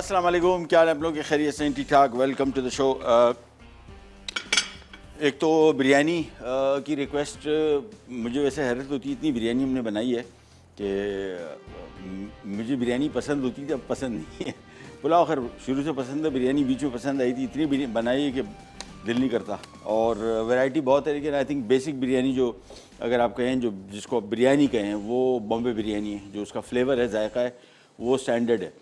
अस्सलाम वालेकुम, क्या हाल है आप लोग? खैरियत से ठीक ठाक? Welcome to the show. एक तो बिरयानी की रिक्वेस्ट मुझे वैसे हैरत होती है, इतनी बिरयानी हमने बनाई है कि मुझे बिरयानी पसंद होती थी, अब पसंद नहीं है। पुलाव खैर शुरू से पसंद है, बिरयानी बीच में पसंद आई थी, इतनी बनाई है कि दिल नहीं करता। और वैरायटी बहुत है, लेकिन आई थिंक बेसिक बिरयानी जो अगर आप कहें, जो जिसको आप बिरयानी कहें, वो बॉम्बे बिरयानी है। जो उसका फ्लेवर है, जायका है, वो स्टैंडर्ड है।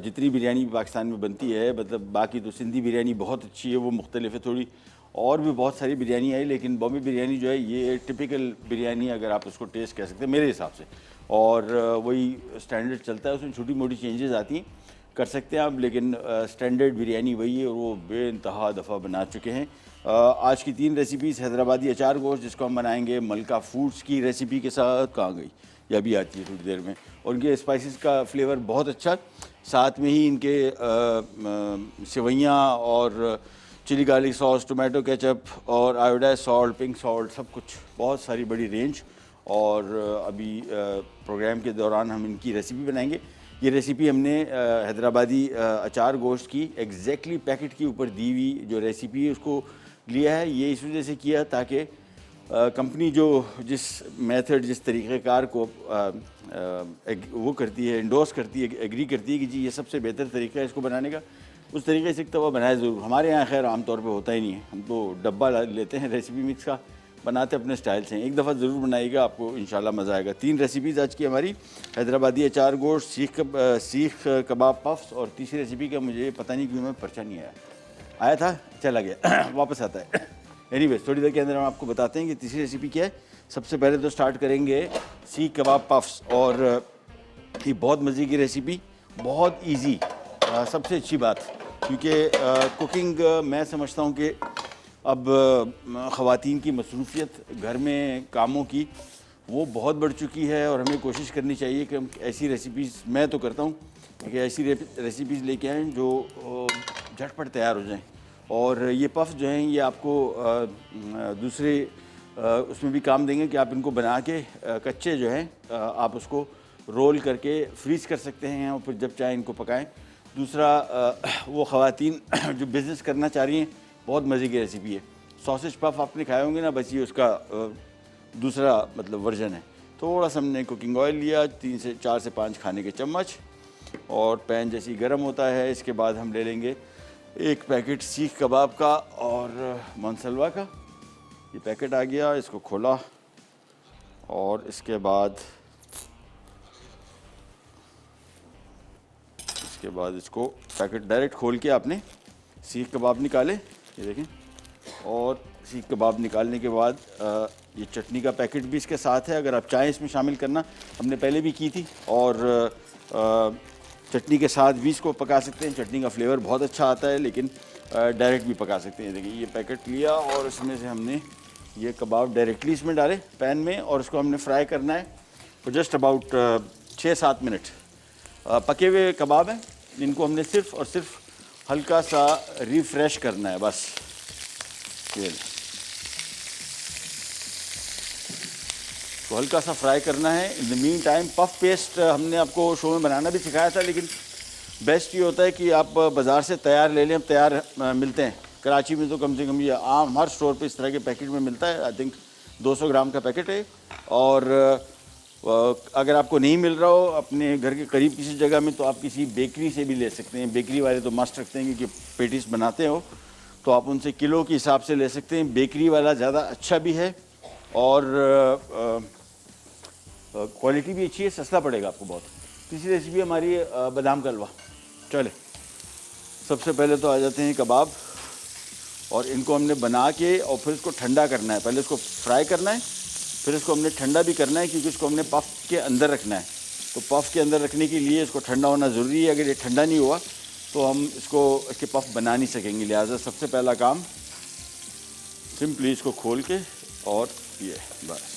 जितनी बिरयानी पाकिस्तान में बनती है, मतलब बाकी तो सिंधी बिरयानी बहुत अच्छी है, वो मुख्तलिफ है थोड़ी, और भी बहुत सारी बिरयानी आई, लेकिन बॉम्बे बिरयानी जो है ये टिपिकल बिरयानी अगर आप उसको टेस्ट कह सकते हैं मेरे हिसाब से। और वही स्टैंडर्ड चलता है, उसमें छोटी मोटी चेंजेस आती हैं, कर सकते हैं आप, लेकिन स्टैंडर्ड बिरयानी वही है और वो बेइंतहा दफ़ा बना चुके हैं। आज की 3 रेसिपीज़: हैदराबादी अचार गोश्त, जिसको हम बनाएंगे मलका फूड्स की रेसिपी के साथ। कहाँ गई? यह भी आती है थोड़ी देर में। और इनके स्पाइसेस का फ्लेवर बहुत अच्छा, साथ में ही इनके सेवइयाँ और chilli garlic sauce, tomato ketchup और आयोडाइज सॉल्ट, पिंक सॉल्ट, सब कुछ, बहुत सारी बड़ी रेंज। और अभी प्रोग्राम के दौरान हम इनकी रेसिपी बनाएंगे। ये रेसिपी हमने हैदराबादी अचार गोश्त की एग्जैक्टली पैकेट के ऊपर दी हुई जो रेसिपी है उसको लिया है। ये इस वजह से किया ताकि कंपनी जो जिस मेथड, जिस तरीक़ेकार को वो करती है, इंडोर्स करती है, एग्री करती है कि जी ये सबसे बेहतर तरीका है इसको बनाने का, उस तरीके से एक तवा बनाया ज़रूर। हमारे यहाँ खैर आमतौर पे होता ही नहीं है, हम तो डब्बा लेते हैं रेसिपी मिक्स का, बनाते अपने स्टाइल से। एक दफ़ा ज़रूर बनाइएगा, आपको इंशाल्लाह मज़ा आएगा। 3 रेसिपीज़ आज की हमारी: हैदराबादी अचार गोश्त, सीख कबाब पफ्स, और तीसरी रेसिपी का मुझे पता नहीं क्यों मैं पर्चा नहीं आया था, चला गया वापस आता है। एनीवेज, थोड़ी देर के अंदर हम आपको बताते हैं कि तीसरी रेसिपी क्या है। सबसे पहले तो स्टार्ट करेंगे सीख कबाब पफ्स, और ये बहुत मज़े की रेसिपी, बहुत इजी, सबसे अच्छी बात, क्योंकि कुकिंग मैं समझता हूँ कि अब ख़वातीन की मसरूफ़ियत घर में कामों की वो बहुत बढ़ चुकी है, और हमें कोशिश करनी चाहिए कि हम ऐसी रेसिपीज़, मैं तो करता हूँ कि ऐसी रेसिपीज़ लेके आएँ जो झटपट तैयार हो जाएँ। और ये पफ जो हैं ये आपको दूसरे उसमें भी काम देंगे कि आप इनको बना के कच्चे जो हैं आप उसको रोल करके फ्रीज़ कर सकते हैं, और फिर जब चाहे इनको पकाएं। दूसरा, वो ख़वातीन जो बिज़नेस करना चाह रही हैं, बहुत मज़े की रेसिपी है। सॉसेज पफ आपने खाए होंगे ना, बस ये उसका दूसरा मतलब वर्जन है। थोड़ा सा हमने कुकिंग ऑयल लिया, 4 से 5 खाने के चम्मच, और पैन जैसी गर्म होता है, इसके बाद हम ले लेंगे एक पैकेट सीख कबाब का और मनसलवा का। ये पैकेट आ गया, इसको खोला, और इसके बाद इसको पैकेट डायरेक्ट खोल के आपने सीख कबाब निकाले, ये देखें। और सीख कबाब निकालने के बाद ये चटनी का पैकेट भी इसके साथ है, अगर आप चाहें इसमें शामिल करना, हमने पहले भी की थी। और चटनी के साथ भी इसको पका सकते हैं, चटनी का फ्लेवर बहुत अच्छा आता है, लेकिन डायरेक्ट भी पका सकते हैं। देखिए, ये पैकेट लिया और इसमें से हमने ये कबाब डायरेक्टली इसमें डाले पैन में, और इसको हमने फ्राई करना है फॉर जस्ट अबाउट 6-7 मिनट। पके हुए कबाब हैं, इनको हमने सिर्फ़ और सिर्फ हल्का सा रिफ़्रेश करना है, बस। ये तो हल्का सा फ्राई करना है। In the mean time puff paste हमने आपको शो में बनाना भी सिखाया था, लेकिन बेस्ट ये होता है कि आप बाज़ार से तैयार ले लें। तैयार मिलते हैं कराची में, तो कम से कम ये आम हर स्टोर पे इस तरह के पैकेट में मिलता है। आई थिंक 200 ग्राम का पैकेट है। और अगर आपको नहीं मिल रहा हो अपने घर के करीब किसी जगह में, तो आप किसी बेकरी से भी ले सकते हैं। बेकरी वाले तो मस्त रखते हैं, क्योंकि पेटीज बनाते हो, तो आप उनसे किलो के हिसाब से ले सकते हैं। बेकरी वाला ज़्यादा अच्छा भी है, और क्वालिटी भी अच्छी है, सस्ता पड़ेगा आपको बहुत। तीसरी रेसिपी हमारी बादाम का हलवा। चले, सबसे पहले तो आ जाते हैं कबाब, और इनको हमने बना के और फिर इसको ठंडा करना है। पहले इसको फ्राई करना है, फिर इसको हमने ठंडा भी करना है, क्योंकि इसको हमने पफ के अंदर रखना है। तो पफ के अंदर रखने के लिए इसको ठंडा होना ज़रूरी है। अगर ये ठंडा नहीं हुआ तो हम इसके पफ बना नहीं सकेंगे। लिहाजा सबसे पहला काम, सिंपली इसको खोल के, और ये बस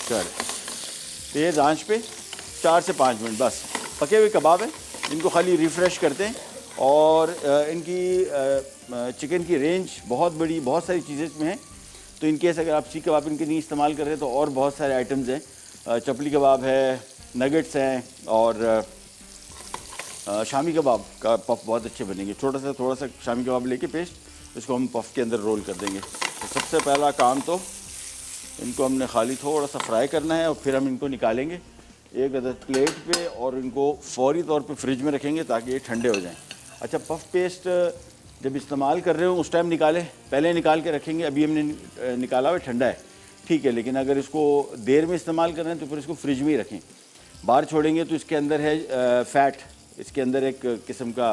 चल तेज़ आंच पे 4 से 5 मिनट बस। पके हुए कबाब हैं, इनको खाली रिफ़्रेश करते हैं। और इनकी चिकन की रेंज बहुत बड़ी, बहुत सारी चीज़ें इसमें हैं। तो इनकेस अगर आप सीख कबाब इनके नहीं इस्तेमाल कर रहे तो और बहुत सारे आइटम्स हैं। चपली कबाब है, नगेट्स हैं, और शामी कबाब का पफ बहुत अच्छे बनेंगे। थोड़ा सा शामी कबाब लेके पेस्ट इसको हम पफ के अंदर रोल कर देंगे। तो सबसे पहला काम तो इनको हमने खाली थोड़ा सा फ्राई करना है और फिर हम इनको निकालेंगे एक अदद प्लेट पे और इनको फौरी तौर पे फ्रिज में रखेंगे ताकि ये ठंडे हो जाएं। अच्छा, पफ पेस्ट जब इस्तेमाल कर रहे हो उस टाइम निकालें, पहले निकाल के रखेंगे। अभी हमने निकाला हुआ ठंडा है, ठीक है, लेकिन अगर इसको देर में इस्तेमाल कर रहे हैं तो फिर इसको फ्रिज में ही रखें। बाहर छोड़ेंगे तो इसके अंदर है फ़ैट, इसके अंदर एक किस्म का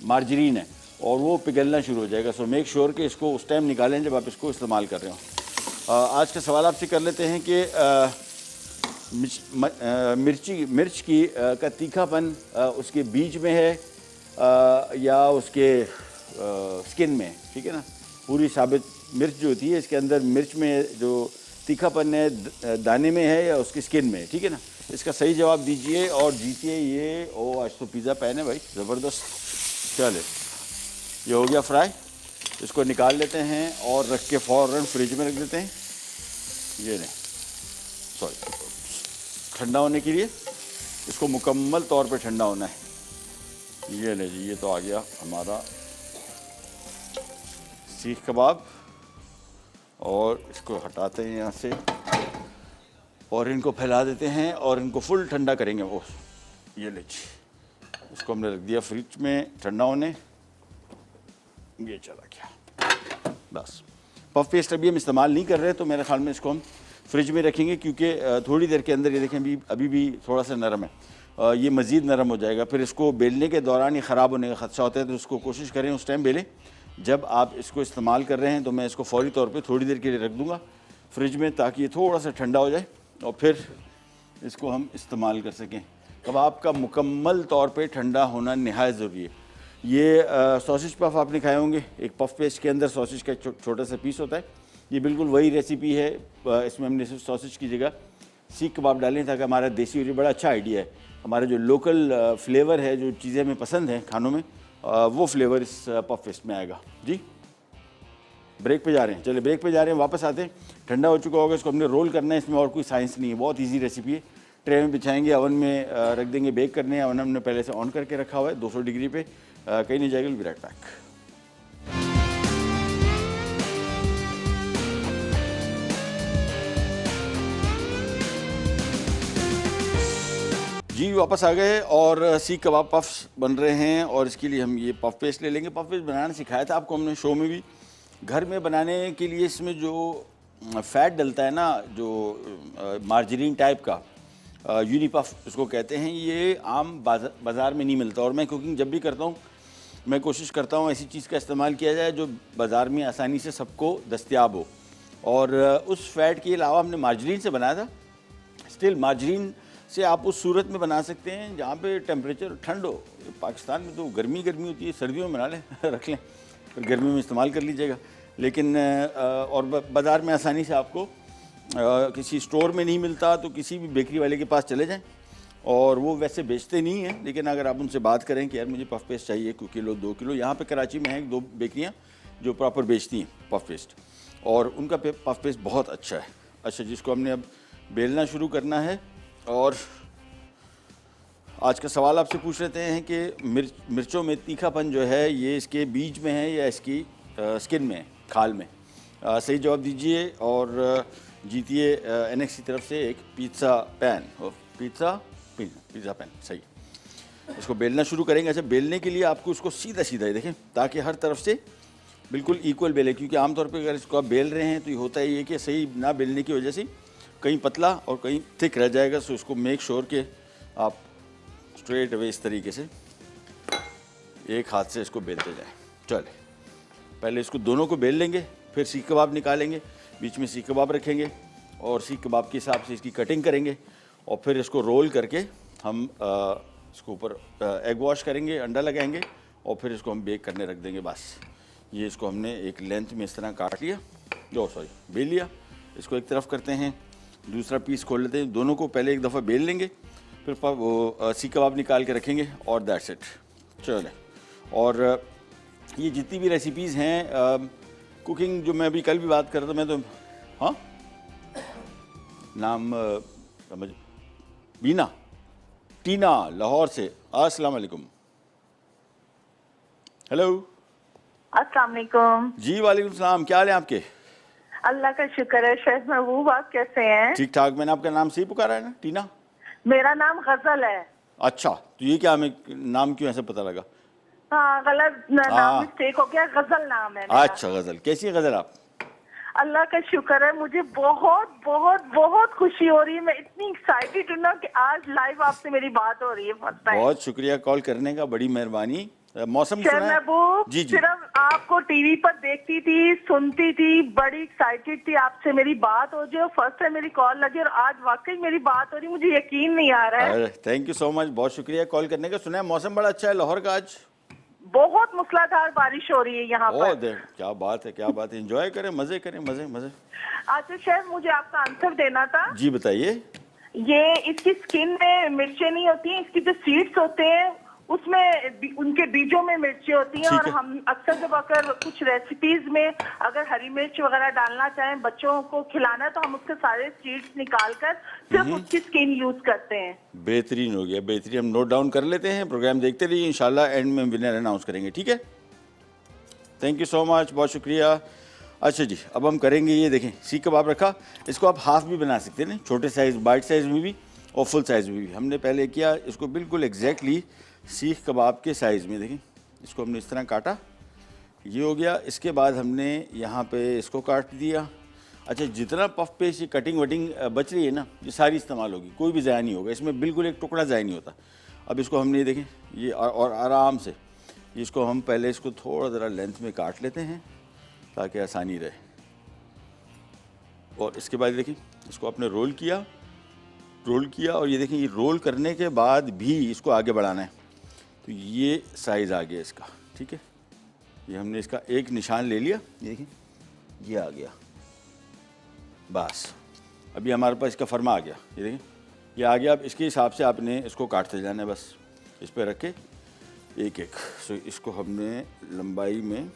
मार्जरीन है और वो पिघलना शुरू हो जाएगा। सो मेक श्योर कि इसको उस टाइम निकालें जब आप इसको इस्तेमाल कर रहे हो। आज का सवाल आपसे कर लेते हैं कि मिर्च की का तीखापन उसके बीज में है या उसके स्किन में, ठीक है ना। पूरी साबित मिर्च जो होती है इसके अंदर मिर्च में जो तीखापन है दाने में है या उसकी स्किन में, ठीक है ना। इसका सही जवाब दीजिए और जीतिए ये। ओ, आज तो पिज़्ज़ा पैन है भाई, ज़बरदस्त। चले, ये हो गया फ्राई, इसको निकाल लेते हैं और रख के फ़ौरन फ्रिज में रख देते हैं। ये नहीं, सॉरी, ठंडा होने के लिए इसको मुकम्मल तौर पे ठंडा होना है। ये ले जी, ये तो आ गया हमारा सीख कबाब और इसको हटाते हैं यहाँ से और इनको फैला देते हैं और इनको फुल ठंडा करेंगे। वो ये ले जी, इसको हमने रख दिया फ्रिज में ठंडा होने। ये चला गया बस। पफ पेस्ट अभी हम इस्तेमाल नहीं कर रहे तो मेरे ख्याल में इसको हम फ्रिज में रखेंगे क्योंकि थोड़ी देर के अंदर ये देखें अभी भी थोड़ा सा नरम है, ये मज़ीद नरम हो जाएगा। फिर इसको बेलने के दौरान ये ख़राब होने का ख़दशा होता है, तो उसको कोशिश करें उस टाइम बेलें जब आप इसको इस्तेमाल कर रहे हैं। तो मैं इसको फ़ौरी तौर पे थोड़ी देर के लिए रख दूँगा फ्रिज में ताकि ये थोड़ा सा ठंडा हो जाए और फिर इसको हम इस्तेमाल कर सकें। कबाब का मुकम्मल तौर पे ठंडा होना नहायत ज़रूरी है। ये सॉसेज पफ आपने खाए होंगे, एक पफ पेस्ट के अंदर सॉसेज का छोटा सा पीस होता है। ये बिल्कुल वही रेसिपी है, इसमें हमने सिर्फ सॉसेज की जगह सीख कबाब डालें ताकि हमारा देसी और बड़ा अच्छा आइडिया है। हमारा जो लोकल फ्लेवर है, जो चीज़ें हमें पसंद हैं खानों में, वो फ्लेवर इस पफ पेस्ट में आएगा। जी, ब्रेक पे जा रहे हैं, चलिए ब्रेक पे जा रहे हैं, वापस आते हैं। ठंडा हो चुका होगा, इसको हमने रोल करना है, इसमें और कोई साइंस नहीं है, बहुत ईजी रेसिपी है। ट्रे में बिछाएंगे, ओवन में रख देंगे बेक करने हैं। ओवन हमने पहले से ऑन करके रखा हुआ है 200 डिग्री पे, कहीं नहीं जाएगा। Will be right back. जी, वापस आ गए और सीख कबाब पफ्स बन रहे हैं और इसके लिए हम ये पफ पेस्ट ले लेंगे। पफ पेस्ट बनाना सिखाया था आपको हमने शो में भी। घर में बनाने के लिए इसमें जो फ़ैट डलता है ना, जो मार्जरीन टाइप का, यूनिपफ इसको कहते हैं, ये आम बाज़ार में नहीं मिलता। और मैं कुकिंग जब भी करता हूँ मैं कोशिश करता हूँ ऐसी चीज़ का इस्तेमाल किया जाए जो बाज़ार में आसानी से सबको दस्तयाब हो। और उस फ़ैट के अलावा हमने मार्जरीन से बनाया था। स्टिल मार्जरीन से आप उस सूरत में बना सकते हैं जहाँ पे टेम्परेचर ठंड हो। पाकिस्तान में तो गर्मी होती है, सर्दियों में बना लें रख लें, फिर गर्मी में इस्तेमाल कर लीजिएगा। लेकिन और बाज़ार में आसानी से आपको किसी स्टोर में नहीं मिलता तो किसी भी बेकरी वाले के पास चले जाएं, और वो वैसे बेचते नहीं हैं, लेकिन अगर आप उनसे बात करें कि यार मुझे पफ पेस्ट चाहिए, किलो 2 किलो, यहाँ पे कराची में हैं 2 बेकरियाँ जो प्रॉपर बेचती हैं पफ पेस्ट, और उनका पफ पेस्ट बहुत अच्छा है। अच्छा, जिसको हमने अब बेलना शुरू करना है। और आज का सवाल आपसे पूछ लेते हैं कि मिर्चों में तीखापन जो है ये इसके बीज में है या इसकी स्किन में, खाल में। सही जवाब दीजिए और जीतिए एनएक्स की तरफ से एक पिज़्ज़ा पैन। पिज़्ज़ा पैन सही। इसको बेलना शुरू करेंगे। अच्छा, बेलने के लिए आपको उसको सीधा सीधा ही देखें ताकि हर तरफ से बिल्कुल इक्वल बेले, क्योंकि आमतौर पे अगर इसको आप बेल रहे हैं तो ये होता है ये कि सही ना बेलने की वजह से कहीं पतला और कहीं थिक रह जाएगा। सो इसको मेक श्योर कि आप स्ट्रेट अवे इस तरीके से एक हाथ से इसको बेलते जाएं। चले, पहले इसको दोनों को बेल लेंगे, फिर सीख कबाब निकालेंगे, बीच में सीख कबाब रखेंगे और सीख कबाब के हिसाब से इसकी कटिंग करेंगे, और फिर इसको रोल करके हम इसको ऊपर एग वॉश करेंगे, अंडा लगाएंगे और फिर इसको हम बेक करने रख देंगे। बस ये इसको हमने एक लेंथ में इस तरह काट लिया, बेल लिया। इसको एक तरफ करते हैं, दूसरा पीस खोल लेते हैं, दोनों को पहले एक दफ़ा बेल लेंगे, फिर वो सीख कबाब निकाल के रखेंगे और दैट्स इट। चले, और ये जितनी भी रेसिपीज़ हैं कुकिंग, जो मैं अभी कल भी बात कर रहा था, मैं तो हाँ नाम समझ बीना टीना लाहौर से। अस्सलाम वालेकुम। हेलो। अस्सलाम वालेकुम। जी वालेकुम सलाम, क्या हाल है आपके? अल्लाह का शुक्र है। शेख महबूब, आप कैसे हैं? ठीक ठाक। मैंने आपका नाम सही पुकारा है ना, टीना? मेरा नाम गजल है। अच्छा, तो ये क्या, हमें नाम क्यों ऐसे पता लगा? हाँ, गलत नाम हाँ, मिस्टेक हो गया। गजल नाम है मेरा। अच्छा गजल। कैसी है गजल आप? अल्लाह का शुक्र है, मुझे बहुत बहुत बहुत खुशी हो रही है। मैं इतनी एक्साइटेड हूँ ना कि आज लाइव आपसे मेरी बात हो रही है फर्स्ट टाइम। बहुत शुक्रिया कॉल करने का, बड़ी मेहरबानी। मौसम शेख सुना है? महबूब, जी जी। सिर्फ आपको टीवी पर देखती थी, सुनती थी, बड़ी एक्साइटेड थी आपसे मेरी बात हो जाए। फर्स्ट टाइम मेरी कॉल लगी और आज वाकई मेरी बात हो रही, मुझे यकीन नहीं आ रहा है। अरे थैंक यू सो मच, बहुत शुक्रिया कॉल करने का। सुना है मौसम बड़ा अच्छा है लाहौर का आज? बहुत मूसलाधार बारिश हो रही है यहाँ ओ पर। देख, क्या बात है, क्या बात है। एंजॉय करें, मजे करें, मजे मजे। अच्छा शेफ, मुझे आपका आंसर देना था। जी बताइए। ये इसकी स्किन में मिर्चें नहीं होती हैं, इसकी जो सीड्स होते हैं उसमें उनके बीजों में मिर्चें होती हैं। ठीक और है। हम अक्सर जब अगर कुछ रेसिपीज में अगर हरी मिर्च वगैरह डालना चाहें, बच्चों को खिलाना है, तो हम उसके सारे सीड्स निकाल कर सिर्फ उसकी स्किन यूज करते हैं। बेहतरीन हो गया, बेहतरीन। हम नोट डाउन कर लेते हैं, प्रोग्राम देखते रहिए, इंशाल्लाह एंड में विनर अनाउंस करेंगे, ठीक है? थैंक यू सो मच, बहुत शुक्रिया। अच्छा जी, अब हम करेंगे ये, देखें सीख कबाब रखा। इसको आप हाफ भी बना सकते हैं, छोटे साइज़ बाइट साइज़ में भी और फुल साइज़ में भी। हमने पहले किया इसको बिल्कुल एग्जैक्टली सीख कबाब के साइज़ में। देखें, इसको हमने इस तरह काटा, ये हो गया। इसके बाद हमने यहाँ पे इसको काट दिया। अच्छा, जितना पफ पेस्ट ये कटिंग वटिंग बच रही है ना, ये सारी इस्तेमाल होगी, कोई भी ज़ाया नहीं होगा इसमें, बिल्कुल एक टुकड़ा ज़ाया नहीं होता। अब इसको हमने देखें ये और आराम से इसको हम पहले इसको थोड़ा ज़रा लेंथ में काट लेते हैं ताकि आसानी रहे। और इसके बाद देखें इसको आपने रोल किया और ये देखें, ये रोल करने के बाद भी इसको आगे बढ़ाना है। तो ये साइज़ आ गया इसका, ठीक है? ये हमने इसका एक निशान ले लिया, ये देखें ये आ गया, बस अभी हमारे पास इसका फरमा आ गया। ये देखें ये आ गया। अब इसके हिसाब से आपने इसको काटते जाना है, बस इस पर रख के एक एक। सो इसको हमने लंबाई में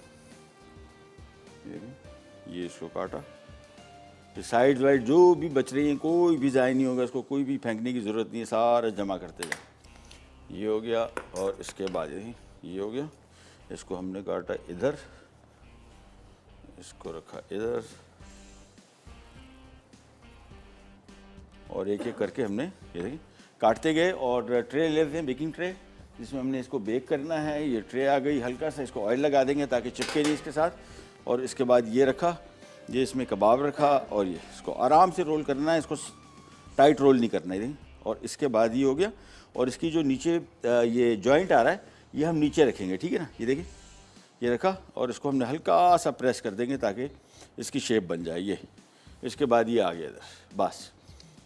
ये इसको काटा। ये साइड वाइड जो भी बच रही हैं कोई भी ज़ाया नहीं होगा, इसको कोई भी फेंकने की ज़रूरत नहीं है, सारा जमा करते जाए। ये हो गया और इसके बाद ये हो गया। इसको हमने काटा इधर, इसको रखा इधर, और एक एक करके हमने ये देखिए काटते गए। और ट्रे लेते हैं, बेकिंग ट्रे, जिसमें हमने इसको बेक करना है। ये ट्रे आ गई, हल्का सा इसको ऑयल लगा देंगे ताकि चिपके नहीं इसके साथ। और इसके बाद ये रखा, ये इसमें कबाब रखा और ये इसको आराम से रोल करना है, इसको टाइट रोल नहीं करना है। और इसके बाद ये हो गया। और इसकी जो नीचे ये जॉइंट आ रहा है ये हम नीचे रखेंगे, ठीक है ना? ये देखिए ये रखा और इसको हमने हल्का सा प्रेस कर देंगे ताकि इसकी शेप बन जाए। ये इसके बाद ये आ गया इधर, बस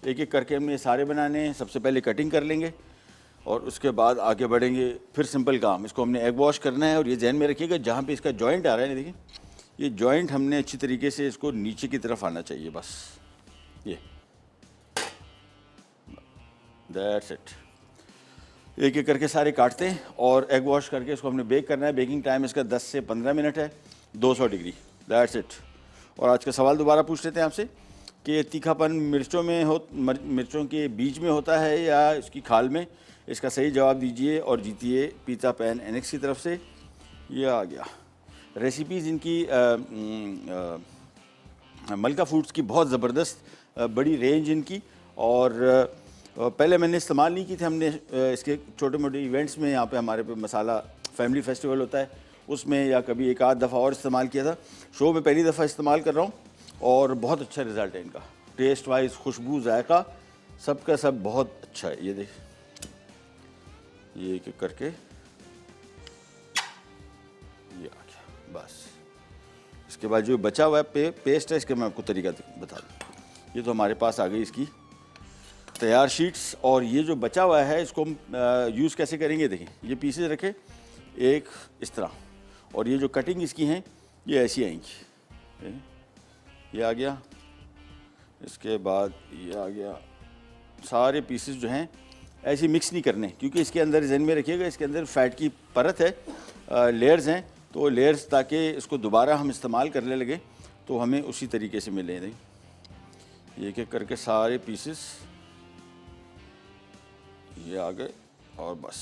एक एक करके हमने ये सारे बनाने हैं। सबसे पहले कटिंग कर लेंगे और उसके बाद आगे बढ़ेंगे। फिर सिंपल काम, इसको हमने एग वॉश करना है। और ये ध्यान में रखिएगा जहाँ पे इसका जॉइंट आ रहा है, देखिए ये जॉइंट हमने अच्छी तरीके से इसको नीचे की तरफ आना चाहिए, बस ये, दैट्स इट। एक एक करके सारे काटते हैं और एग वॉश करके इसको हमने बेक करना है। बेकिंग टाइम इसका 10 से 15 मिनट है, 200 डिग्री, दैट्स इट। और आज का सवाल दोबारा पूछ लेते हैं आपसे कि तीखापन मिर्चों के बीज में होता है या इसकी खाल में? इसका सही जवाब दीजिए और जीतिए पिज़्ज़ा पैन एनेक्स की तरफ से। ये आ गया। रेसिपीज़ इनकी मलका फूड्स की बहुत ज़बरदस्त बड़ी रेंज इनकी। और पहले मैंने इस्तेमाल नहीं की थी, हमने इसके छोटे मोटे इवेंट्स में, यहाँ पे हमारे पे मसाला फैमिली फेस्टिवल होता है उसमें, या कभी एक आध दफ़ा और इस्तेमाल किया था। शो में पहली दफ़ा इस्तेमाल कर रहा हूँ और बहुत अच्छा रिज़ल्ट है इनका, टेस्ट वाइज, खुशबू, जायका, सबका सब बहुत अच्छा है। ये देख, ये एक एक करके ये आ गया, बस। इसके बाद जो बचा हुआ है पेस्ट है, इसके मैं आपको तरीका बता दूँ। ये तो हमारे पास आ गई इसकी तैयार शीट्स। और ये जो बचा हुआ है इसको हम यूज़ कैसे करेंगे, देखें ये पीसेज रखे एक इस तरह, और ये जो कटिंग इसकी हैं ये ऐसी आएंगी। ये आ गया, इसके बाद ये आ गया। सारे पीसेस जो हैं ऐसे मिक्स नहीं करने, क्योंकि इसके अंदर ज़हन में रखिएगा इसके अंदर फ़ैट की परत है, लेयर्स हैं, तो लेयर्स ताकि इसको दोबारा हम इस्तेमाल करने लगे तो हमें उसी तरीके से मिले। एक एक करके सारे पीसेस ये आ गए और बस।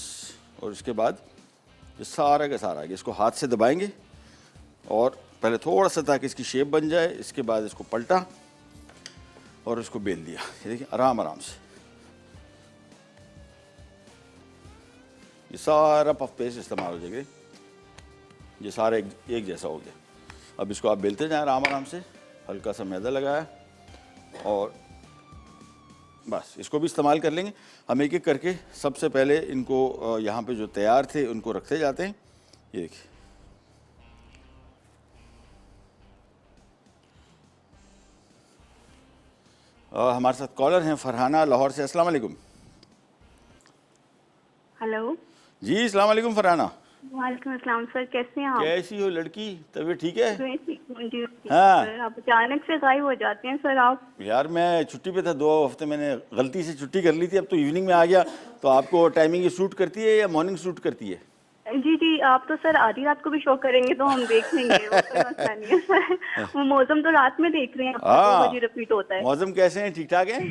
और इसके बाद ये सारा का सारा आ गया, इसको हाथ से दबाएंगे और पहले थोड़ा सा ताकि इसकी शेप बन जाए, इसके बाद इसको पलटा और इसको बेल दिया। ये देखिए आराम आराम से ये सारा पफ पेस्ट इस्तेमाल हो जाएगा, ये सारा एक जैसा हो गया। अब इसको आप बेलते जाएं आराम आराम से, हल्का सा मैदा लगाया और बस इसको भी इस्तेमाल कर लेंगे। हम एक एक करके सबसे पहले इनको यहाँ पे जो तैयार थे उनको रखते जाते हैं। ये देखिए हमारे साथ कॉलर हैं फरहाना लाहौर से। अस्सलाम वालेकुम। हेलो जी अस्सलाम वालेकुम फरहाना। वालेकुम अस्सलाम सर, कैसे हैं आप? कैसी हो लड़की, तबीयत ठीक है? जी हाँ। सर, आप अचानक से गायब हो जाते हैं सर आप। यार मैं छुट्टी पे था, 2 हफ्ते मैंने गलती से छुट्टी कर ली थी, अब तो इवनिंग में आ गया। तो आपको टाइमिंग ये सूट करती है या मॉर्निंग सूट करती है? जी जी, आप तो सर आधी रात को भी शो करेंगे तो हम देख लेंगे, वो कोई मसला नहीं है सर। वो मौसम तो रात में देख रहे हैं, आपका 2 बजे रिपीट होता है। मौसम कैसे हैं, ठीक ठाक हैं?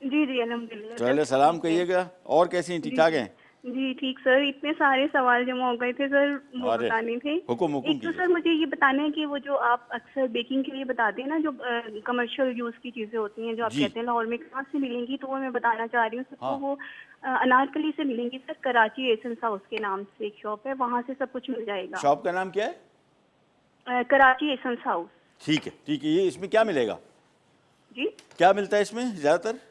जी जी अल्हम्दुलिल्लाह। चले सलाम कहिएगा। और कैसी हैं, ठीक ठाक हैं? जी ठीक सर, इतने सारे सवाल जमा हो गए थे सर, वो अरे, बताने थे। हुकुम एक तो कीजिए। सर मुझे ये बताना है कि वो जो आप अक्सर बेकिंग के लिए बताते हैं ना, जो कमर्शियल यूज की चीजें होती हैं जो आप जी। कहते हैं लाहौर में कहाँ से मिलेंगी, तो वो मैं बताना चाह रही हूँ सबको। हाँ। वो अनारकली से मिलेंगी सर, कराची एसेंस हाउस के नाम से एक शॉप है, वहाँ से सब कुछ मिल जाएगा। शॉप का नाम क्या है? Karachi essence house. ठीक है ठीक है। ये इसमें क्या मिलेगा, जी क्या मिलता है इसमें ज़्यादातर?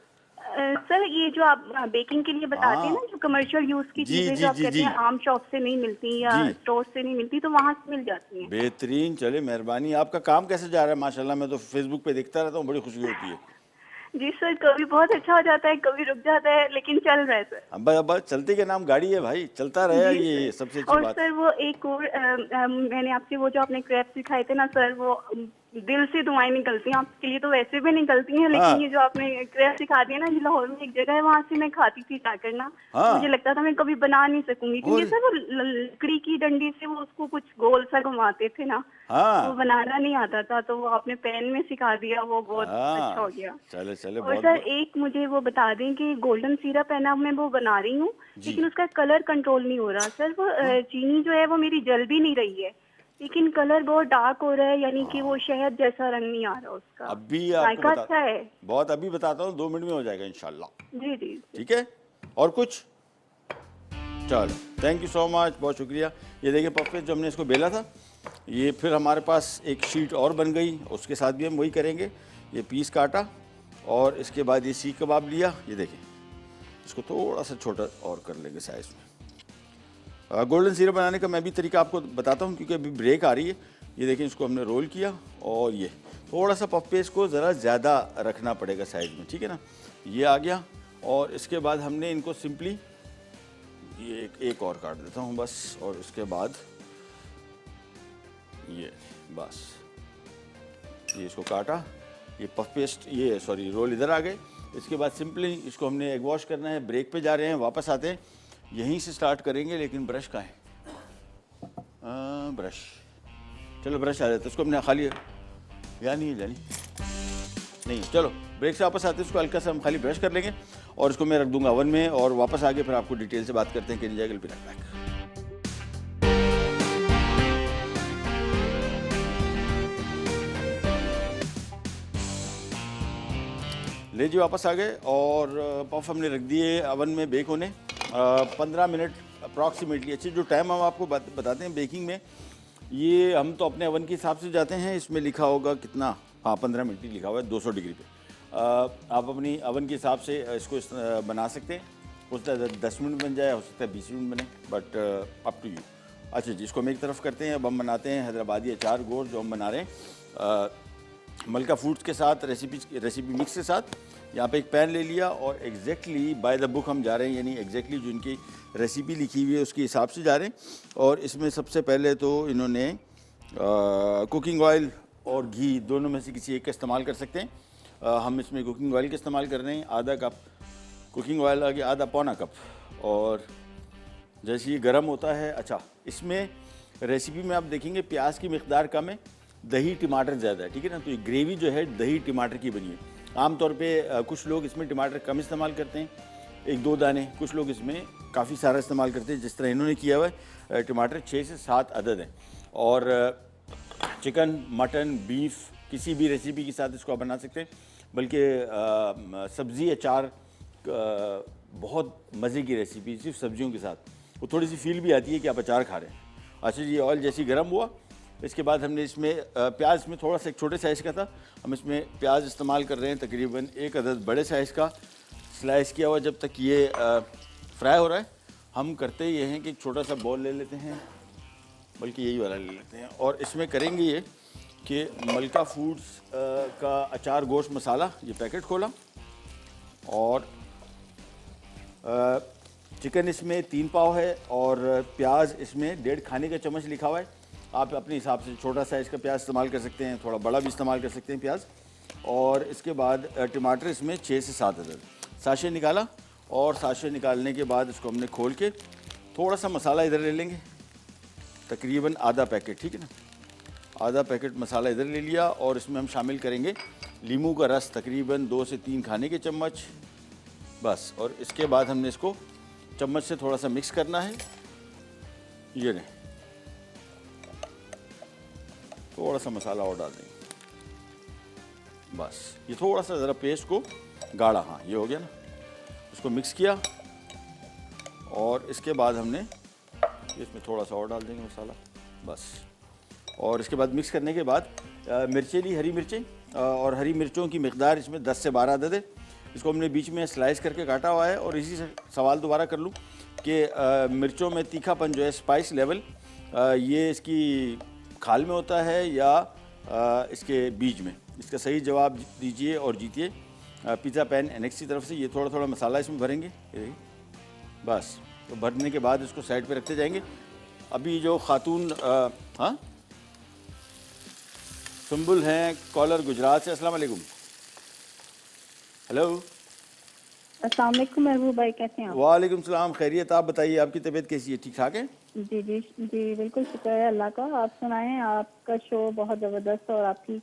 सर ये जो आप बेकिंग के लिए बताते हैं ना, जो कमर्शियल यूज की जी, चीजें जी, जो आप जी, कहते जी। हैं आम शॉप से नहीं मिलती या जी। स्टोर से नहीं मिलती, तो वहाँ से मिल जाती हैं। बेहतरीन, चले मेहरबानी। आपका काम कैसे जा रहा है? माशाल्लाह मैं तो फेसबुक पे देखता रहता हूँ, बड़ी खुशी होती है। जी सर, कभी बहुत अच्छा हो जाता है, कभी रुक जाता है, लेकिन चल रहा है सर। अब चलते के नाम गाड़ी है भाई, चलता रहे, जी ये सर। सबसे अच्छी और बात। सर वो एक और मैंने आपसे वो जो आपने क्रैप सिखाए थे ना सर, वो दिल से दुआएं निकलती हैं आपके लिए, तो वैसे भी निकलती हैं, हाँ। लेकिन ये जो आपने क्रैप सिखा दिया ना, ये लाहौर में एक जगह है, वहाँ से मैं खाती थी जाकर ना। हाँ। मुझे लगता था मैं कभी बना नहीं सकूंगी, क्योंकि और- सर वो लकड़ी की डंडी से वो उसको कुछ गोल सा घुमाते थे ना, हाँ वो बनाना नहीं आता था, तो वो आपने पैन में सिखा दिया, वो बहुत अच्छा हो गया। चले चले और बहुत सर एक मुझे वो बता दें कि गोल्डन सीरप है ना, मैं वो बना रही हूँ, जी। लेकिन उसका कलर कंट्रोल नहीं हो रहा सर। वो चीनी जो है वो मेरी जल भी नहीं रही है, लेकिन कलर बहुत डार्क हो रहा है, यानी कि वो शहद जैसा रंग नहीं आ रहा उसका। अभी आपको जायका अच्छा है। बहुत अभी बताता हूँ, 2 मिनट में हो जाएगा इंशाल्लाह। जी जी। ठीक है, और कुछ? चलो थैंक यू सो मच, बहुत शुक्रिया। ये देखिए पफ पेस्ट जो हमने इसको बेला था, ये फिर हमारे पास एक शीट और बन गई, उसके साथ भी हम वही करेंगे। ये पीस काटा और इसके बाद ये सीख कबाब लिया, ये देखिए इसको थोड़ा सा छोटा और कर लेंगे साइज़ में। गोल्डन सीरप बनाने का मैं भी तरीका आपको बताता हूँ, क्योंकि अभी ब्रेक आ रही है। ये देखिए इसको हमने रोल किया और ये थोड़ा सा पफ पेस्ट को ज़रा ज़्यादा रखना पड़ेगा साइज़ में, ठीक है ना। ये आ गया और इसके बाद हमने इनको सिंपली ये एक और काट देता हूँ बस, और इसके बाद ये बस ये इसको काटा, ये पफ पेस्ट ये सॉरी रोल इधर आ गए। इसके बाद सिंपली इसको हमने एग वॉश करना है। ब्रेक पे जा रहे हैं, वापस आते हैं, यहीं से स्टार्ट करेंगे, लेकिन ब्रश कहाँ है? ब्रश, चलो ब्रश आ जाता है, इसको हमने खाली यानी नहीं, चलो ब्रेक से वापस आते हैं, इसको हल्का सा हम खाली ब्रश कर लेंगे और इसको मैं रख दूंगा ओवन में, और वापस आके फिर आपको डिटेल से बात करते हैं कि जाएगा फिर बैक। ले जी वापस आ गए और पफ हमने रख दिए ओवन में बेक होने 15 मिनट अप्रॉक्सीमेटली। अच्छी जो टाइम हम आपको बताते हैं बेकिंग में, ये हम तो अपने ओवन के हिसाब से जाते हैं, इसमें लिखा होगा कितना, हाँ 15 मिनट ही लिखा हुआ है 200 डिग्री पे। आप अपनी ओवन के हिसाब से इसको बना सकते हैं, हो सकता है 10 मिनट बन जाए, हो सकता है 20 मिनट बने, बट अप टू यू। अच्छा जी, इसको हम एक तरफ करते हैं। अब हम बनाते हैं हैदराबादी अचार गोश्त, जो हम बना रहे हैं मलका फूड्स के साथ, रेसिपी मिक्स के साथ। यहाँ पे एक पैन ले लिया और एग्जैक्टली बाय द बुक हम जा रहे हैं, यानी एग्जैक्टली जो इनकी रेसिपी लिखी हुई है उसके हिसाब से जा रहे हैं। और इसमें सबसे पहले तो इन्होंने कुकिंग ऑयल और घी दोनों में से किसी एक का इस्तेमाल कर सकते हैं। हम इसमें कुकिंग ऑयल का इस्तेमाल कर रहे हैं, आधा कप कुकिंग ऑयल आ गया, आधा पौना कप। और जैसे ये गर्म होता है, अच्छा इसमें रेसिपी में आप देखेंगे प्याज की मिकदार कम है, दही टमाटर ज़्यादा है, ठीक है ना। तो ये ग्रेवी जो है दही टमाटर की बनी है। आमतौर पे कुछ लोग इसमें टमाटर कम इस्तेमाल करते हैं, एक दो दाने, कुछ लोग इसमें काफ़ी सारा इस्तेमाल करते हैं जिस तरह इन्होंने किया हुआ है। टमाटर 6 से 7 अदद हैं और चिकन, मटन, बीफ किसी भी रेसिपी के साथ इसको आप बना सकते हैं, बल्कि सब्ज़ी अचार बहुत मज़े की रेसिपी सिर्फ सब्जियों के साथ, वो थोड़ी सी फील भी आती है कि आप अचार खा रहे हैं। अच्छा जी, ऑयल जैसी गर्म हुआ, इसके बाद हमने इसमें प्याज में थोड़ा सा एक छोटे साइज़ का था, हम इसमें प्याज इस्तेमाल कर रहे हैं तकरीबन 1 अदद बड़े साइज़ का स्लाइस किया हुआ। जब तक ये फ्राई हो रहा है हम करते ये हैं कि एक छोटा सा बॉल ले लेते हैं, बल्कि यही वाला ले लेते हैं, और इसमें करेंगे ये कि मलका फूड्स का अचार गोश्त मसाला, ये पैकेट खोला, और चिकन इसमें 3 पाव है और प्याज इसमें 1.5 खाने का चम्मच लिखा हुआ है। आप अपने हिसाब से छोटा साइज़ का प्याज इस्तेमाल कर सकते हैं, थोड़ा बड़ा भी इस्तेमाल कर सकते हैं प्याज। और इसके बाद टमाटर इसमें 6 से 7 अदद। साशे निकाला, और साशे निकालने के बाद इसको हमने खोल के थोड़ा सा मसाला इधर ले लेंगे, तकरीबन आधा पैकेट, ठीक है ना, आधा पैकेट मसाला इधर ले लिया, और इसमें हम शामिल करेंगे लीमू का रस तकरीबन 2 से 3 खाने के चम्मच बस। और इसके बाद हमने इसको चम्मच से थोड़ा सा मिक्स करना है। ये नहीं, थोड़ा सा मसाला और डाल देंगे बस, ये थोड़ा सा ज़रा पेस्ट को गाढ़ा, हाँ ये हो गया ना, इसको मिक्स किया, और इसके बाद हमने इसमें थोड़ा सा और डाल देंगे मसाला बस। और इसके बाद मिक्स करने के बाद मिर्चें ली, हरी मिर्चें, और हरी मिर्चों की मिकदार इसमें 10 से 12 अदद है। इसको हमने बीच में स्लाइस करके काटा हुआ है। और इसी से सवाल दोबारा कर लूँ कि मिर्चों में तीखापन जो है, स्पाइस लेवल, ये इसकी खाल में होता है या इसके बीज में? इसका सही जवाब दीजिए और जीतिए पिज़्ज़ा पैन एनेक्स की तरफ से। ये थोड़ा थोड़ा मसाला इसमें भरेंगे, ये देखिए बस। तो भरने के बाद इसको साइड पे रखते जाएंगे। अभी जो खातून हाँ सुंबुल हैं कॉलर गुजरात से, अस्सलाम वालेकुम। हेलो, अस्सलाम वालेकुम महबूब भाई, कैसे हैं आप? वालेकुम सलाम, खैरियत। आप बताइए, आपकी तबीयत कैसी है? ठीक ठाक है? जी जी जी, बिल्कुल शुक्र है अल्लाह का। आप सुनाएं, आपका शो बहुत ज़बरदस्त और आपकी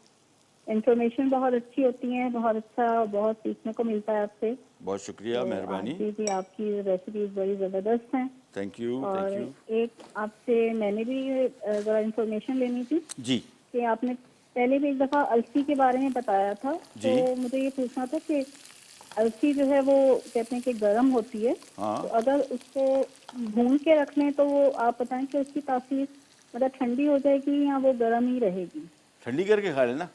इंफॉर्मेशन बहुत अच्छी होती है, बहुत अच्छा, बहुत सीखने को मिलता है आपसे। बहुत शुक्रिया, मेहरबानी। जी जी, आपकी रेसिपीज बड़ी ज़बरदस्त हैं। थैंक यू, और थैंक यू। एक आपसे मैंने भी ज़रा इंफॉर्मेशन लेनी थी जी कि आपने पहले भी एक दफ़ा अलसी के बारे में बताया था, जी। तो मुझे ये पूछना था कि अलसी जो है वो कहते हैं कि गर्म होती है, हाँ। तो अगर उसको भून के रख लें तो वो आप बताएं कि उसकी तासीर मतलब ठंडी हो जाएगी या वो गर्म ही रहेगी? ठंडी करके खा लेना।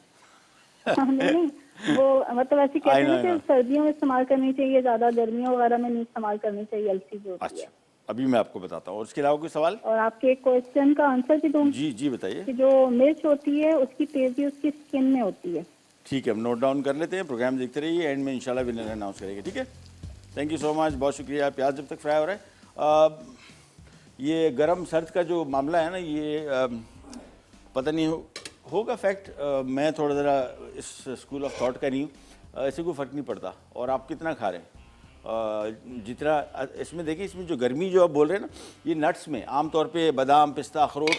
नहीं, वो मतलब ऐसे कहते हैं ना कि सर्दियों में इस्तेमाल करनी चाहिए, ज्यादा गर्मियों वगैरह में नहीं इस्तेमाल करनी चाहिए अलसी जो होती है। अच्छा, अभी मैं आपको बताता हूँ। और इसके अलावा कोई सवाल? और आपके एक क्वेश्चन का आंसर भी दूँ जी जी बताइए। कि जो मिर्च होती है उसकी तेजी उसकी स्किन में होती है। ठीक है, हम नोट डाउन कर लेते हैं, प्रोग्राम देखते रहिए, एंड में इंशाल्लाह विनर अनाउंस करेंगे, ठीक है? थैंक यू सो मच, बहुत शुक्रिया। प्याज जब तक फ्राई हो रहा है, ये गरम सर्द का जो मामला है ना, ये पता नहीं होगा फैक्ट, मैं थोड़ा ज़रा इस स्कूल ऑफ थॉट का नहीं हूँ, ऐसे कोई फ़र्क नहीं पड़ता और आप कितना खा रहे हैं। जितना इसमें देखिए, इसमें जो गर्मी जो आप बोल रहे हैं ना, ये नट्स में आम तौर पे बादाम, पिस्ता, अखरोट,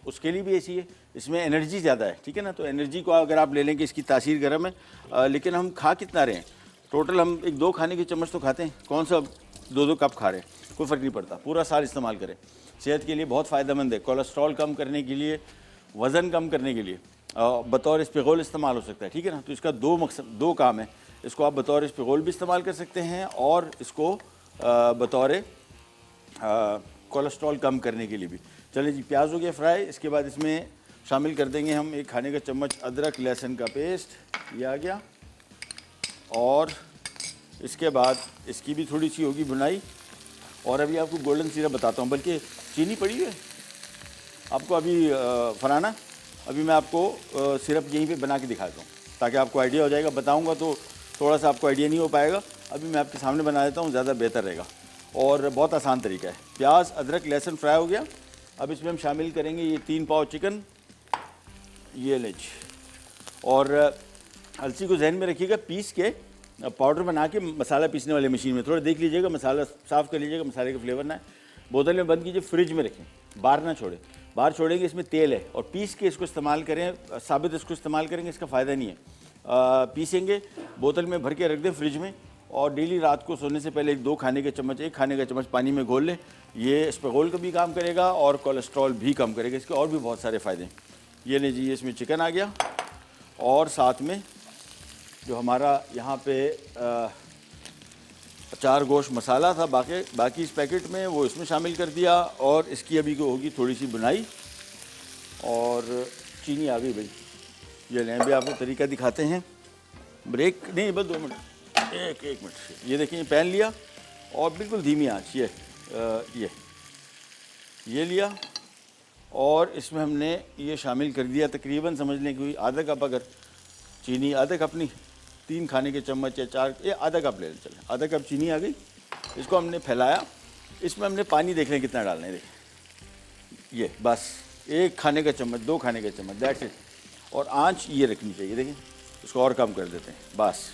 उसके लिए भी ऐसी है, इसमें एनर्जी ज़्यादा है, ठीक है ना। तो एनर्जी को अगर आप ले लें कि इसकी तासीर गर्म है, लेकिन हम खा कितना रहे हैं? टोटल हम 1-2 खाने के चम्मच तो खाते हैं, कौन सा 2-2 कप खा रहे हैं? कोई फ़र्क नहीं पड़ता, पूरा साल इस्तेमाल करें, सेहत के लिए बहुत फ़ायदेमंद है। कोलेस्ट्रॉल कम करने के लिए, वज़न कम करने के लिए बतौर इस्पिगोल इस्तेमाल हो सकता है, ठीक है ना। तो इसका 2 मकसद, 2 काम है। इसको आप बतौर इस्पिगोल भी इस्तेमाल कर सकते हैं और इसको बतौर कोलेस्ट्रॉल कम करने के लिए भी। चलिए जी, प्याज हो गया फ्राई। इसके बाद इसमें शामिल कर देंगे हम 1 खाने का चम्मच अदरक लहसुन का पेस्ट, ये आ गया। और इसके बाद इसकी भी थोड़ी सी होगी भुनाई। और अभी आपको गोल्डन सिरप बताता हूँ, बल्कि चीनी पड़ी है आपको अभी फराना, अभी मैं आपको सिरप यहीं पे बना के दिखाता हूँ ताकि आपको आइडिया हो जाएगा। बताऊँगा तो थोड़ा सा आपको आइडिया नहीं हो पाएगा, अभी मैं आपके सामने बना देता हूँ, ज़्यादा बेहतर रहेगा और बहुत आसान तरीका है। प्याज, अदरक, लहसुन फ्राई हो गया। अब इसमें हम शामिल करेंगे ये 3 पाव चिकन, ये लेच। और अलसी को जहन में रखिएगा, पीस के पाउडर बना के मसाला पीसने वाली मशीन में थोड़ा देख लीजिएगा, मसाला साफ़ कर लीजिएगा, मसाले का फ्लेवर ना है। बोतल में बंद कीजिए, फ्रिज में रखें, बाहर ना छोड़ें। बाहर छोड़ेंगे इसमें तेल है, और पीस के इसको इस्तेमाल करें, साबित इसको इस्तेमाल करेंगे, इसका फ़ायदा नहीं है। पीसेंगे, बोतल में भर के रख दें फ्रिज में, और डेली रात को सोने से पहले 1 खाने के चम्मच पानी में घोल लें। ये स्पेगोल का भी काम करेगा और कोलेस्ट्रॉल भी कम करेगा। इसके और भी बहुत सारे फ़ायदे हैं। ये लीजिए, इसमें चिकन आ गया और साथ में जो हमारा यहाँ पे 4 गोश्त मसाला था बाकी इस पैकेट में, वो इसमें शामिल कर दिया। और इसकी अभी को होगी थोड़ी सी बुनाई। और चीनी आ गई भाई। ये लें, भी आपको तरीका दिखाते हैं। ब्रेक नहीं, बस 2 मिनट, एक मिनट। ये देखिए, पैन लिया और बिल्कुल धीमी आंच, ये लिया और इसमें हमने ये शामिल कर दिया। तकरीबन समझ लें कि आधा कप, अगर चीनी आधा कप नहीं, 3 खाने के चम्मच या 4, ये आधा कप ले लें, चलें। आधा कप चीनी आ गई। इसको हमने फैलाया। इसमें हमने पानी देख लें कितना डालना है। देखिए, ये बस 1 खाने का चम्मच, 2 खाने का चम्मच, दैट्स इट। और आंच ये रखनी चाहिए। देखिए, इसको और कम कर देते हैं बस।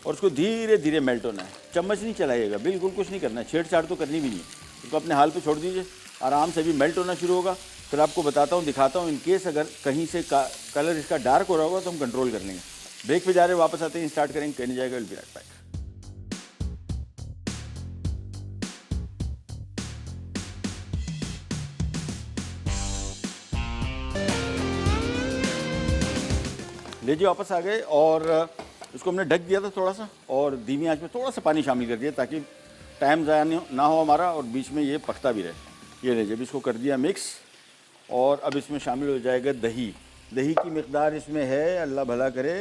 और उसको धीरे धीरे मेल्ट होना है। चम्मच नहीं चलाइएगा, बिल्कुल कुछ नहीं करना है। छेड़छाड़ तो करनी भी नहीं है। इसको अपने हाल पे छोड़ दीजिए, आराम से भी मेल्ट होना शुरू होगा। फिर आपको बताता हूँ, दिखाता हूँ। इन केस अगर कहीं से कलर इसका डार्क हो रहा होगा तो हम कंट्रोल कर लेंगे। ब्रेक पे जा रहे हैं, वापस आते हैं, स्टार्ट करेंगे, कहने जाएगा। Will be right back. लीजिए, वापस आ गए और इसको हमने ढक दिया था थोड़ा सा, और धीमी आंच में थोड़ा सा पानी शामिल कर दिया ताकि टाइम ज़ाया ना हो हमारा और बीच में ये पकता भी रहे। ये लीजिए, अब इसको कर दिया मिक्स। और अब इसमें शामिल हो जाएगा दही। दही की मिकदार इसमें है, अल्लाह भला करे,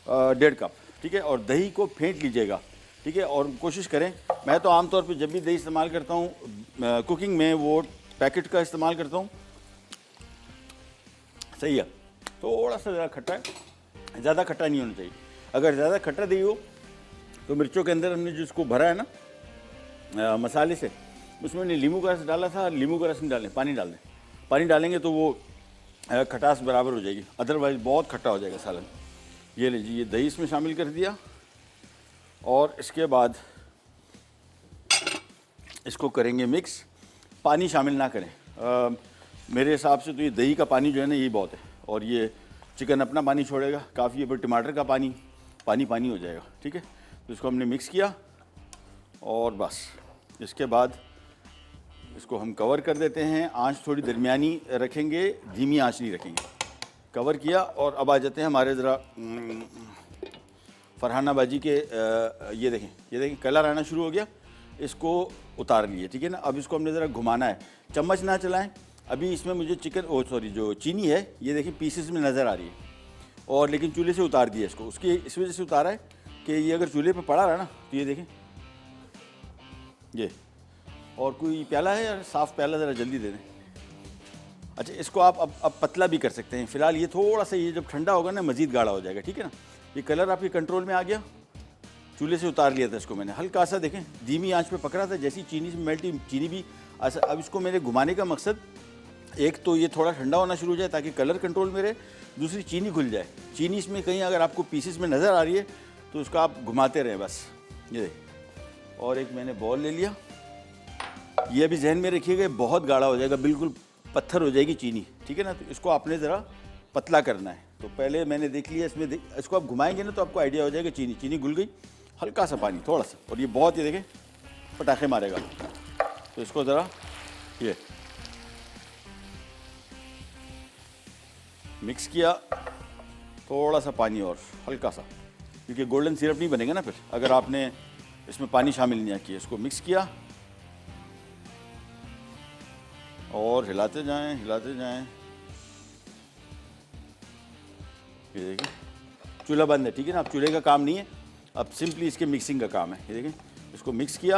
1.5 कप, ठीक है। और दही को फेंट लीजिएगा, ठीक है। और कोशिश करें, मैं तो आमतौर पर जब भी दही इस्तेमाल करता हूँ कुकिंग में, वो पैकेट का इस्तेमाल करता हूँ। सही है, थोड़ा सा ज़्यादा खट्टा है, ज़्यादा खट्टा नहीं होना चाहिए। अगर ज़्यादा खट्टा दही हो तो मिर्चों के अंदर हमने जिसको भरा है ना मसाले से, उसमें हमने नींबू का रस डाला था। नींबू का रस नहीं डालें, पानी डाल दें। पानी डालेंगे तो वो खटास बराबर हो जाएगी, अदरवाइज़ बहुत खट्टा हो जाएगा सालन। ये लीजिए, ये दही इसमें शामिल कर दिया। और इसके बाद इसको करेंगे मिक्स। पानी शामिल ना करें। मेरे हिसाब से तो ये दही का पानी जो है ना, यही बहुत है। और ये चिकन अपना पानी छोड़ेगा काफ़ी है, पर टमाटर का पानी हो जाएगा, ठीक है। तो इसको हमने मिक्स किया और बस इसके बाद इसको हम कवर कर देते हैं। आंच थोड़ी दरमियानी रखेंगे, धीमी आंच नहीं रखेंगे। कवर किया और अब आ जाते हैं हमारे ज़रा फरहाना बाजी के। ये देखें कलर आना शुरू हो गया। इसको उतार लिए, ठीक है ना। अब इसको हमने ज़रा घुमाना है, चम्मच ना चलाएं। अभी इसमें मुझे जो चीनी है, ये देखिए पीसेस में नज़र आ रही है। और लेकिन चूल्हे से उतार दिया इसको। उसकी इस वजह से उतारा है कि ये अगर चूल्हे पे पड़ा रहा ना, तो ये देखें ये। और कोई प्याला है यार, साफ़ प्याला, ज़रा जल्दी दे दें। अच्छा, इसको आप अब पतला भी कर सकते हैं। फ़िलहाल ये थोड़ा सा, ये जब ठंडा होगा ना, मज़ीद गाढ़ा हो जाएगा, ठीक है ना। ये कलर आपके कंट्रोल में आ गया। चूल्हे से उतार लिया था इसको मैंने, हल्का सा देखें धीमी आंच पे पकड़ा था। जैसी चीनी से मेल्टी, चीनी भी ऐसा। अब इसको मेरे घुमाने का मकसद, एक तो ये थोड़ा ठंडा होना शुरू हो जाए ताकि कलर कंट्रोल में रहे, दूसरी चीनी घुल जाए। चीनी इसमें कहीं अगर आपको पीसेस में नज़र आ रही है तो उसको आप घुमाते रहें बस। ये देखिए, और एक मैंने बॉल ले लिया। ये भी जहन में रखिएगा, बहुत गाढ़ा हो जाएगा, बिल्कुल पत्थर हो जाएगी चीनी, ठीक है ना। तो इसको आपने ज़रा पतला करना है। तो पहले मैंने देख लिया, इसमें इसको आप घुमाएंगे ना तो आपको आइडिया हो जाएगा। चीनी घुल गई, हल्का सा पानी थोड़ा सा, और ये बहुत, ये देखें पटाखे मारेगा। तो इसको ज़रा ये मिक्स किया, थोड़ा सा पानी और हल्का सा, क्योंकि गोल्डन सिरप नहीं बनेगा ना फिर अगर आपने इसमें पानी शामिल नहीं किया। इसको मिक्स किया और हिलाते जाएं। ये देखिए, चूल्हा बंद है, ठीक है ना। अब चूल्हे का काम नहीं है, अब सिंपली इसके मिक्सिंग का काम है। ये देखें, इसको मिक्स किया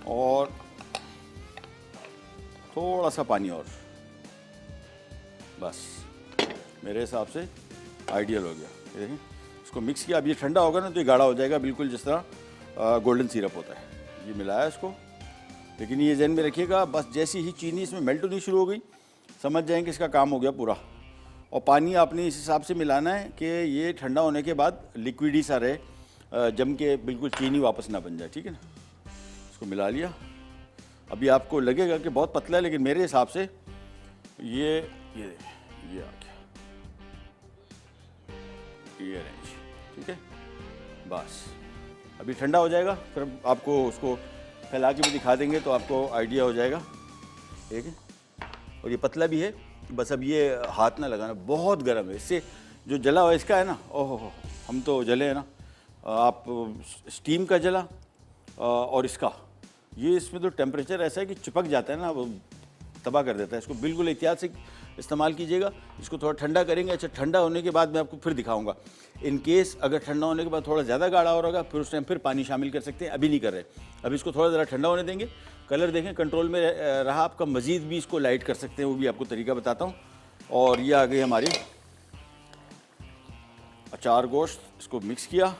और थोड़ा सा पानी और, बस मेरे हिसाब से आइडियल हो गया। ये देखें, इसको मिक्स किया। अब ये ठंडा होगा ना तो ये गाढ़ा हो जाएगा, बिल्कुल जिस तरह गोल्डन सिरप होता है। ये मिलाया इसको, लेकिन ये जहन में रखिएगा, बस जैसी ही चीनी इसमें मेल्ट होनी शुरू हो गई, समझ जाएंगे इसका काम हो गया पूरा। और पानी आपने इस हिसाब से मिलाना है कि ये ठंडा होने के बाद लिक्विड ही सा रहे, जम के बिल्कुल चीनी वापस ना बन जाए, ठीक है ना। इसको मिला लिया। अभी आपको लगेगा कि बहुत पतला है, लेकिन मेरे हिसाब से ये आ गया, ये रेंज, ठीक है। बस अभी ठंडा हो जाएगा, फिर आपको उसको फैला के भी दिखा देंगे तो आपको आइडिया हो जाएगा। ठीक है, और ये पतला भी है, बस अब ये हाथ ना लगाना, बहुत गर्म है, इससे जो जला हुआ इसका है ना, ओहो हम तो जले हैं ना, आप स्टीम का जला और इसका ये, इसमें तो टेम्परेचर ऐसा है कि चिपक जाता है ना, वो तबाह कर देता है। इसको बिल्कुल एहतियात से इस्तेमाल कीजिएगा। इसको थोड़ा ठंडा करेंगे। अच्छा, ठंडा होने के बाद मैं आपको फिर दिखाऊंगा। इन केस अगर ठंडा होने के बाद थोड़ा ज़्यादा गाढ़ा हो रहा फिर उस टाइम फिर पानी शामिल कर सकते हैं, अभी नहीं कर रहे। अभी इसको थोड़ा ज़रा ठंडा होने देंगे। कलर देखें कंट्रोल में रहा आपका, मज़ीद भी इसको लाइट कर सकते हैं, वो भी आपको तरीका बताता हूँ। और ये आ गई हमारी अचार गोश्त, इसको मिक्स किया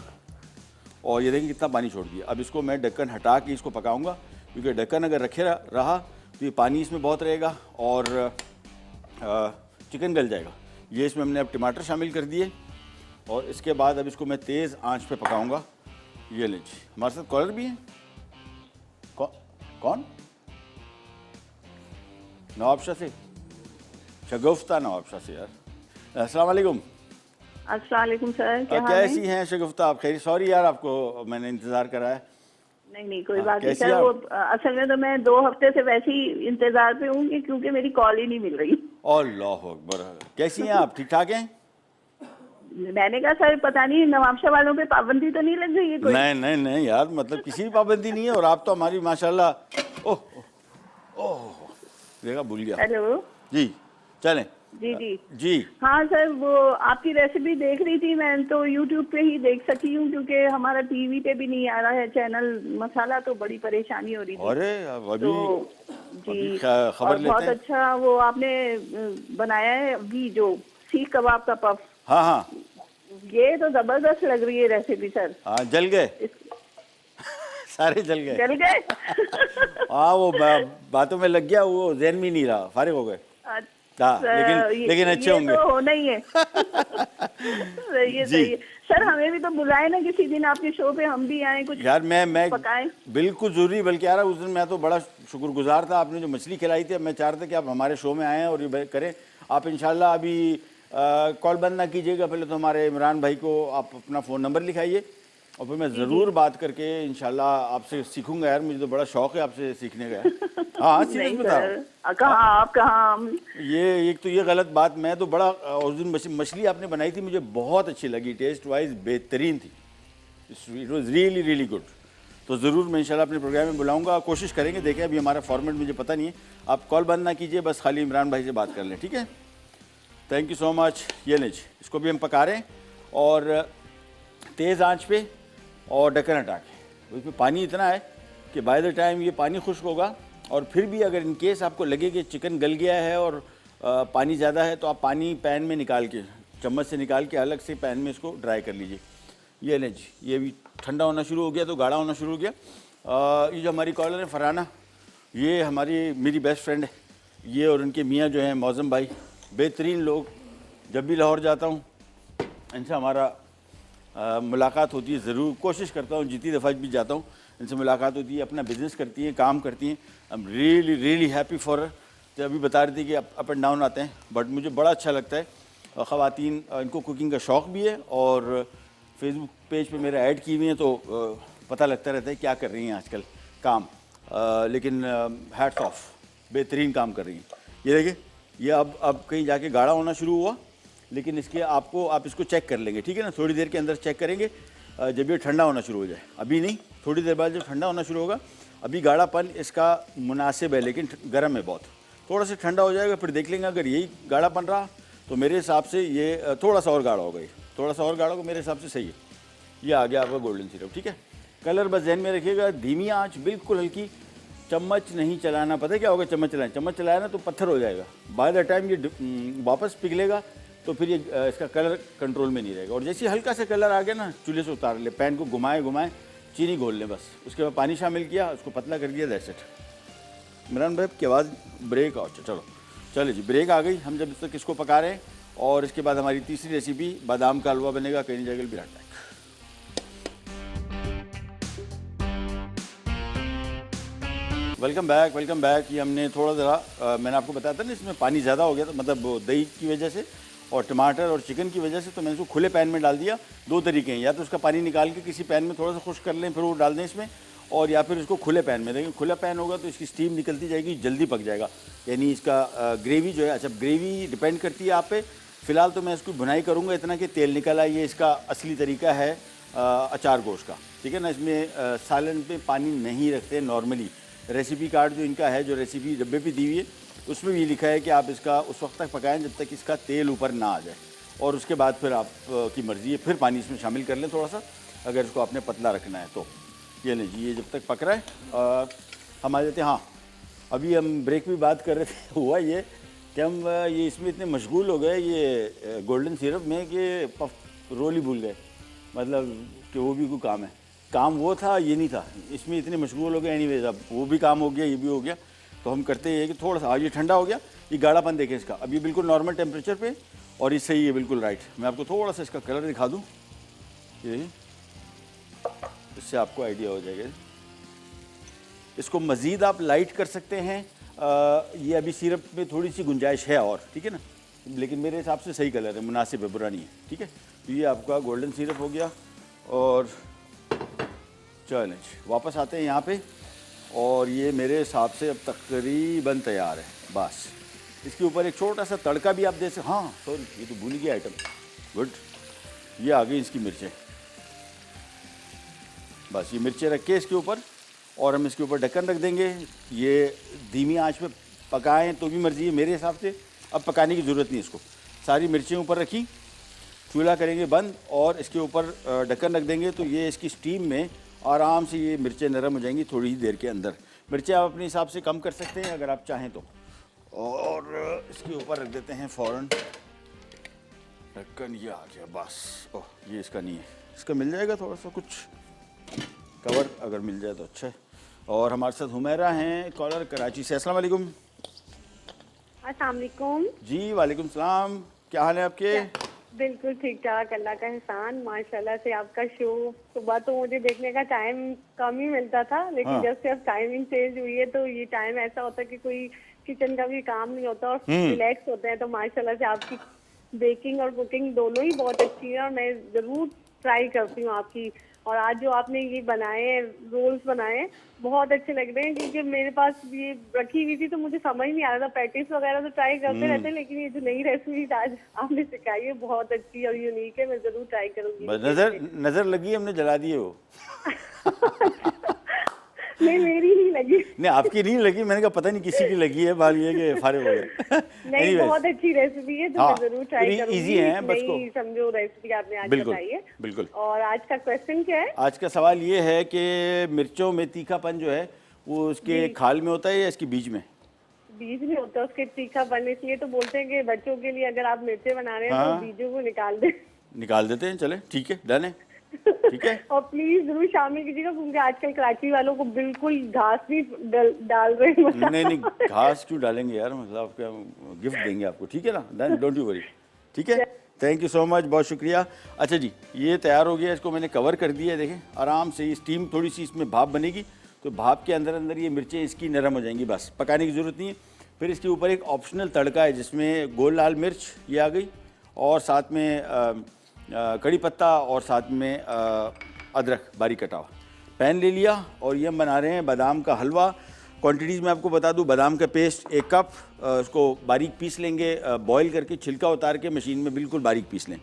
और ये देखें कितना पानी छोड़ दिया। अब इसको मैं ढक्कन हटा के इसको पकाऊंगा, क्योंकि ढक्कन अगर रखे रहा तो ये पानी इसमें बहुत रहेगा और चिकन गल जाएगा। ये इसमें हमने अब टमाटर शामिल कर दिए और इसके बाद अब इसको मैं तेज़ आंच पे पकाऊंगा। ये लीजिए, हमारे साथ कॉलर भी है। कौन? नवाबशाह से, शगुफ्ता नवाबशाह से। यार अस्सलाम वालेकुम। अस्सलाम वालेकुम सर, क्या हाल है? कैसी हैं शगुफ्ता आप? खैर, सॉरी यार आपको मैंने इंतज़ार कराया। नहीं कोई बात नहीं कैसी सर, आप? वो असल में तो मैं 2 हफ्ते से वैसे ही इंतजार पे हूँ क्योंकि मेरी कॉल ही नहीं मिल रही। अल्लाह अकबर। कैसी हैं आप? ठीक ठाक हैं? मैंने कहा सर पता नहीं नवाबशाह वालों पे पाबंदी तो नहीं लग गई है कोई? नहीं यार, मतलब किसी भी पाबंदी नहीं है। और आप तो हमारी माशाल्लाह। ओह ओह, देखा, भूल गया। हेलो जी, चलें। जी हाँ सर, वो आपकी रेसिपी देख रही थी मैं, तो यूट्यूब पे ही देख सकी हूँ क्योंकि हमारा टीवी पे भी नहीं आ रहा है चैनल मसाला, तो बड़ी परेशानी हो रही थी। अरे अभी तो जी, खबर और लेते बहुत हैं। अच्छा वो आपने बनाया है अभी जो सीख कबाब का पफ, हाँ, ये तो जबरदस्त लग रही है रेसिपी सर। हाँ जल गए सारे जल गए। जल गए? हाँ, वो बातों में लग गया, वो ज़हन में नहीं रहा, फारिग हो गए। हाँ, लेकिन अच्छे होंगे। ये तो होना ही है। ये सही है सर, हमें भी तो बुलाए ना किसी दिन आपके शो पे, हम भी आए कुछ यार मैं पकाएं। बिल्कुल ज़रूरी, बल्कि यार उस दिन मैं तो बड़ा शुक्रगुजार था, आपने जो मछली खिलाई थी। मैं चाह रहा था कि आप हमारे शो में आएँ और ये करें। आप इंशाल्लाह अभी कॉल बंद ना कीजिएगा, पहले तो हमारे इमरान भाई को आप अपना फ़ोन नंबर लिखाइए और फिर मैं ज़रूर बात करके इंशाल्लाह आपसे सीखूंगा। यार मुझे तो बड़ा शौक़ है आपसे सीखने का। हाँ, सीरियस बता रहा हूँ। कहाँ आप कहाँ? ये एक तो ये गलत बात, मैं तो बड़ा, उस दिन मछली आपने बनाई थी, मुझे बहुत अच्छी लगी, टेस्ट वाइज बेहतरीन थी। It was really really good. तो ज़रूर मैं इंशाल्लाह अपने प्रोग्राम में बुलाऊंगा, कोशिश करेंगे। देखें अभी हमारा फॉर्मेट मुझे पता नहीं है, आप कॉल बंद ना कीजिए, बस खाली इमरान भाई से बात कर लें, ठीक है? Thank you so much. ये लीजिए, इसको भी हम पका रहे हैं और तेज़ आंच पे और ढक्कन हटा के। उसमें पानी इतना है कि बाय द टाइम ये पानी खुश्क होगा, और फिर भी अगर इन केस आपको लगे कि चिकन गल गया है और पानी ज़्यादा है, तो आप पानी पैन में निकाल के, चम्मच से निकाल के अलग से पैन में इसको ड्राई कर लीजिए। ये लीजिए, ये भी ठंडा होना शुरू हो गया, तो गाढ़ा होना शुरू हो गया। ये जो हमारी कॉलर है फरहाना, ये मेरी बेस्ट फ्रेंड है ये, और उनके मियाँ जो हैं मौज़म भाई, बेहतरीन लोग। जब भी लाहौर जाता हूँ इनसे हमारा मुलाकात होती है, ज़रूर कोशिश करता हूँ, जितनी दफ़ा भी जाता हूँ इनसे मुलाकात होती है। अपना बिज़नेस करती हैं, काम करती हैं। I am really really happy for her. तो अभी बता रही थी कि अप एंड डाउन आते हैं, बट मुझे बड़ा अच्छा लगता है। ख़वातीन, इनको कुकिंग का शौक़ भी है और फेसबुक पेज पे मेरा ऐड की हुई हैं, तो पता लगता रहता है क्या कर रही हैं आजकल काम। लेकिन हैट्स ऑफ, बेहतरीन काम कर रही हैं। ये देखिए, ये अब कहीं जाके गाढ़ा होना शुरू हुआ, लेकिन इसके आप इसको चेक कर लेंगे, ठीक है ना? थोड़ी देर के अंदर चेक करेंगे जब ये ठंडा होना शुरू हो जाए। अभी नहीं, थोड़ी देर बाद जब ठंडा होना शुरू होगा। अभी गाढ़ापन इसका मुनासिब है, लेकिन गर्म है बहुत। थोड़ा सा ठंडा हो जाएगा, फिर देख लेंगे। अगर यही गाढ़ापन रहा तो मेरे हिसाब से ये थोड़ा सा और गाढ़ा होगा, थोड़ा सा और गाढ़ा होगा, मेरे हिसाब से सही है। ये आ गया आपका गोल्डन सिरप, ठीक है? कलर बस ध्यान में रखिएगा, धीमी आँच, बिल्कुल हल्की, चम्मच नहीं चलाना। पता है क्या होगा? चम्मच चलाया ना तो पत्थर हो जाएगा। बाय द टाइम ये वापस पिघलेगा तो फिर ये इसका कलर कंट्रोल में नहीं रहेगा। और जैसे हल्का सा कलर आ गया ना, चूल्हे से उतार ले, पैन को घुमाए, चीनी घोल लें बस। उसके बाद पानी शामिल किया, उसको पतला कर दिया, दैट्स इट। इमरान भाई की आवाज़ ब्रेक आओ। चलो जी, ब्रेक आ गई। हम जब तक इसको पका रहे हैं, और इसके बाद हमारी तीसरी रेसिपी बादाम का हलवा बनेगा। कहीं जगह भी हटा। Welcome back. ये हमने थोड़ा ज़रा मैंने आपको बताया था ना, इसमें पानी ज़्यादा हो गया था, मतलब दही की वजह से, और टमाटर और चिकन की वजह से तो मैंने इसको खुले पैन में डाल दिया। दो तरीके हैं, या तो उसका पानी निकाल के किसी पैन में थोड़ा सा खुश्क कर लें फिर वो डाल दें इसमें, और या फिर इसको खुले पैन में। देखिए खुला पैन होगा तो इसकी स्टीम निकलती जाएगी, जल्दी पक जाएगा, यानी इसका ग्रेवी जो है। अच्छा, ग्रेवी डिपेंड करती है आप पे। फ़िलहाल तो मैं इसकी भुनाई करूँगा इतना कि तेल निकल आए, ये इसका असली तरीका है अचार गोश्त का, ठीक है ना। इसमें सालन पे पानी नहीं रखते नॉर्मली। रेसिपी कार्ड जो इनका है, जो रेसिपी डब्बे पे दी हुई है, उसमें भी लिखा है कि आप इसका उस वक्त तक पकाएं जब तक इसका तेल ऊपर ना आ जाए, और उसके बाद फिर आप की मर्ज़ी है, फिर पानी इसमें शामिल कर लें थोड़ा सा, अगर इसको आपने पतला रखना है तो। ये लें जी, ये जब तक पक रहा है हम आ जाते हैं। हाँ, अभी हम ब्रेक में बात कर रहे थे, हुआ ये कि हम ये इसमें इतने मशगूल हो गए ये गोल्डन सिरप में कि पफ रोल ही भूल गए, मतलब कि वो भी कोई काम है। काम वो था, ये नहीं था। इसमें इतने मशगूल हो गए। एनीवेज, अब वो भी काम हो गया, ये भी हो गया, तो हम करते हैं कि थोड़ा सा ये ठंडा हो गया। ये गाढ़ापन देखें इसका, अब ये बिल्कुल नॉर्मल टेम्परेचर पे और इससे ही ये बिल्कुल राइट। मैं आपको थोड़ा सा इसका कलर दिखा दूँ, ये इससे आपको आइडिया हो जाएगा। इसको मज़ीद आप लाइट कर सकते हैं। ये अभी सिरप में थोड़ी सी गुंजाइश है और, ठीक है ना, लेकिन मेरे हिसाब से सही कलर है, मुनासिब है, बुरा नहीं है, ठीक है। तो ये आपका गोल्डन सिरप हो गया। और चलें वापस आते हैं यहाँ पे, और ये मेरे हिसाब से अब तकरीबन तैयार है। बस इसके ऊपर एक छोटा सा तड़का भी आप दे सकते। हाँ सॉरी, ये तो भूल गया आइटम। गुड, ये आ गई इसकी मिर्चें। बस ये मिर्चें रख के इसके ऊपर, और हम इसके ऊपर ढक्कन रख देंगे। ये धीमी आंच पे पकाएं तो भी मर्ज़ी है, मेरे हिसाब से अब पकाने की ज़रूरत नहीं। इसको सारी मिर्चें ऊपर रखी, चूल्हा करेंगे बंद, और इसके ऊपर ढक्कन रख देंगे, तो ये इसकी स्टीम में आराम से ये मिर्चें नरम हो जाएंगी थोड़ी ही देर के अंदर। मिर्चें आप अपने हिसाब से कम कर सकते हैं अगर आप चाहें तो। और इसके ऊपर रख देते हैं फ़ौरन ढक्कन। ये आ गया बस। ओह, ये इसका नहीं है, इसका मिल जाएगा थोड़ा सा कुछ कवर, अगर मिल जाए तो अच्छा है। और हमारे साथ हुमैरा हैं, कॉलर कराची से। अस्सलाम वालेकुम। अस्सलाम वालेकुम जी वालेकुम सलाम, क्या हाल है आपके? बिल्कुल ठीक ठाक, अल्लाह का एहसान। माशाल्लाह से आपका शो सुबह तो मुझे देखने का टाइम कम ही मिलता था, लेकिन हाँ। जब से अब टाइमिंग चेंज हुई है तो ये टाइम ऐसा होता है कि कोई किचन का भी काम नहीं होता और रिलैक्स होते हैं। तो माशाल्लाह से आपकी बेकिंग और कुकिंग दोनों ही बहुत अच्छी है, और मैं ज़रूर ट्राई करती हूँ आपकी। और आज जो आपने ये बनाए हैं, रोल्स बनाए हैं, बहुत अच्छे लग रहे हैं, क्योंकि मेरे पास ये रखी हुई थी तो मुझे समझ नहीं आ रहा था। पैटिस वगैरह तो ट्राई करते रहते हैं, लेकिन ये जो नई रेसिपी आज आपने सिखाई है बहुत अच्छी और यूनिक है, मैं जरूर ट्राई करूंगी। बस नजर लगी, हमने जला दिए वो। नहीं, मेरी नहीं लगी। नहीं, आपकी नहीं लगी, मैंने कहा पता नहीं किसी की लगी है, बाल ये कि फारे हो गए। नहीं, Anyways, बहुत अच्छी रेसिपी है, तो हाँ, मैं जरूर ट्राई करूंगी। इजी है, बस को नहीं समझो रेसिपी आपने आज बिल्कुल बताई है। बिल्कुल। और आज का क्वेश्चन क्या है? आज का सवाल ये है कि मिर्चों में तीखापन जो है वो उसके खाल में होता है या इसके बीज में? बीज में होता है उसके तीखापन, इसलिए तो बोलते हैं कि बच्चों के लिए अगर आप मिर्चे बना रहे हैं हाँ। तो बीजों को निकाल दें। निकाल देते हैं, चले ठीक है, डन है, ठीक है। और प्लीज जरूर शामिल कीजिएगा, क्योंकि आजकल कराची वालों को बिल्कुल घास भी डाल रहे हैं। नहीं, घास क्यों डालेंगे यार, मतलब आपका गिफ्ट देंगे आपको, ठीक है ना, डन, डोंट यू वरी, ठीक है। थैंक यू सो मच, बहुत शुक्रिया। अच्छा जी, ये तैयार हो गया, इसको मैंने कवर कर दिया है। देखें आराम से ये स्टीम, थोड़ी सी इसमें भाप बनेगी, तो भाप के अंदर अंदर ये मिर्चें इसकी नरम हो जाएंगी, बस पकाने की ज़रूरत नहीं है। फिर इसके ऊपर एक ऑप्शनल तड़का है जिसमें गोल लाल मिर्च ये आ गई, और साथ में कड़ी पत्ता, और साथ में अदरक बारीक कटा हुआ। पैन ले लिया, और ये हम बना रहे हैं बादाम का हलवा। क्वांटिटीज़ में आपको बता दूं, बादाम का पेस्ट 1 कप, उसको बारीक पीस लेंगे, बॉईल करके छिलका उतार के मशीन में बिल्कुल बारीक पीस लें।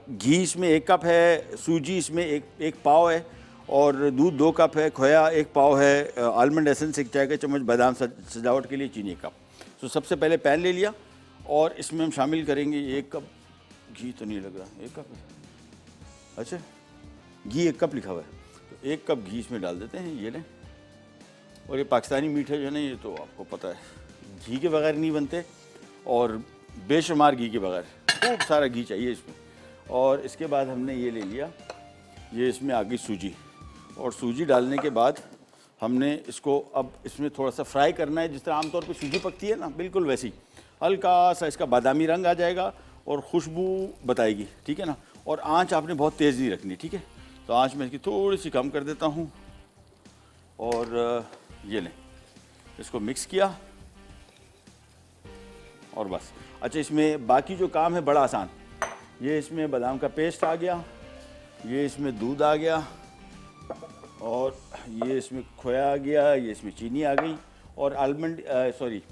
घी इसमें 1 कप है, सूजी इसमें एक पाव है, और दूध 2 कप है, खोया 1 पाव है, आलमंड एसेंस 1 चाय का चम्मच, बादाम सजावट के लिए चीनी 1 कप। तो सबसे पहले पैन ले लिया, और इसमें हम शामिल करेंगे 1 कप घी। तो नहीं लग रहा 1 कप है, अच्छा घी 1 कप लिखा हुआ है, तो 1 कप घी इसमें डाल देते हैं, ये लें। और ये पाकिस्तानी मीठे जो है ना, ये तो आपको पता है घी के बगैर नहीं बनते, और बेशुमार घी के बगैर, खूब सारा घी चाहिए इसमें। और इसके बाद हमने ये ले लिया, ये इसमें आ गई सूजी, और सूजी डालने के बाद हमने इसको अब इसमें थोड़ा सा फ्राई करना है, जिस तरह आमतौर पे सूजी पकती है ना, बिल्कुल वैसी। हल्का सा इसका बादामी रंग आ जाएगा और खुशबू बताएगी, ठीक है ना। और आंच आपने बहुत तेज़ नहीं रखनी, ठीक है। तो आंच मैं इसकी थोड़ी सी कम कर देता हूँ, और ये लें, इसको मिक्स किया, और बस। अच्छा, इसमें बाकी जो काम है बड़ा आसान। ये इसमें बादाम का पेस्ट आ गया, ये इसमें दूध आ गया, और ये इसमें खोया आ गया, ये इसमें चीनी आ गई, और आलमंड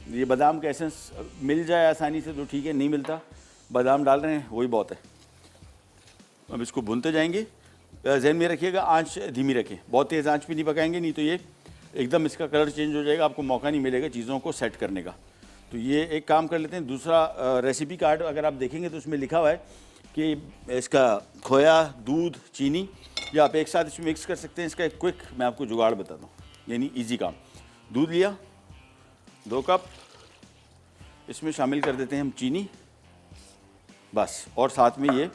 ये बादाम का एसेंस मिल जाए आसानी से तो ठीक है, नहीं मिलता बादाम डाल रहे हैं वही बहुत है। अब इसको भूनते जाएंगे। ज़हन में रखिएगा आंच धीमी रखें, बहुत तेज़ आंच पे नहीं पकाएंगे, नहीं तो ये एकदम इसका कलर चेंज हो जाएगा, आपको मौका नहीं मिलेगा चीज़ों को सेट करने का। तो ये एक काम कर लेते हैं। दूसरा रेसिपी कार्ड अगर आप देखेंगे तो उसमें लिखा हुआ है कि इसका खोया, दूध, चीनी या आप एक साथ इसमें मिक्स कर सकते हैं। इसका एक क्विक मैं आपको जुगाड़ बताता हूँ, यानी ईजी काम। दूध लिया 2 कप, इसमें शामिल कर देते हैं हम चीनी, बस, और साथ में ये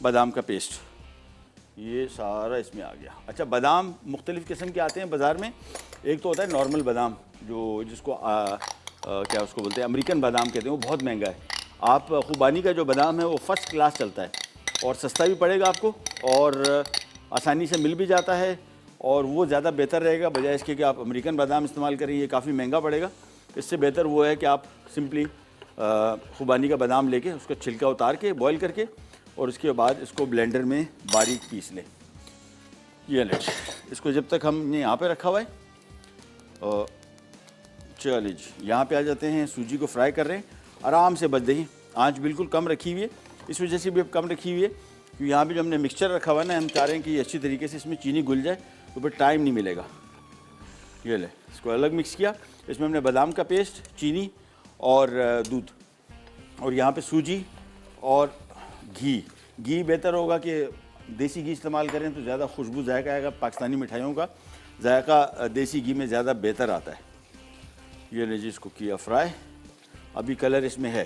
बादाम का पेस्ट, ये सारा इसमें आ गया। अच्छा, बादाम मुख्तलिफ़ किस्म के आते हैं बाज़ार में। एक तो होता है नॉर्मल बादाम, जो जिसको क्या उसको बोलते हैं, अमेरिकन बादाम कहते हैं, वो बहुत महंगा है। आप खुबानी का जो बादाम है वो फ़र्स्ट क्लास चलता है और सस्ता भी पड़ेगा आपको, और आसानी से मिल भी जाता है, और वो ज़्यादा बेहतर रहेगा बजाय इसके कि आप अमेरिकन बादाम इस्तेमाल करें, ये काफ़ी महंगा पड़ेगा। इससे बेहतर वो है कि आप सिंपली खुबानी का बादाम लेके उसका छिलका उतार के बॉईल करके और उसके बाद इसको ब्लेंडर में बारीक पीस लें। ये ले, इसको जब तक हमने यहाँ पे रखा हुआ है, चलिए जी यहाँ पे आ जाते हैं। सूजी को फ्राई कर रहे हैं, आराम से बच दें, आंच बिल्कुल कम रखी हुई है। इस वजह से भी अब कम रखी हुई है क्योंकि यहाँ पे जो हमने मिक्सचर रखा हुआ है ना, हम चाह रहे हैं कि ये अच्छी तरीके से इसमें चीनी घुल जाए, तो फिर टाइम नहीं मिलेगा। ये ले, इसको अलग मिक्स किया। इसमें हमने बादाम का पेस्ट, चीनी और दूध, और यहाँ पे सूजी और घी बेहतर होगा कि देसी घी इस्तेमाल करें तो ज़्यादा खुशबू जायका आएगा। पाकिस्तानी मिठाइयों का जायका देसी घी में ज़्यादा बेहतर आता है। ये ले जी, इसको किया फ्राई। अभी कलर इसमें है,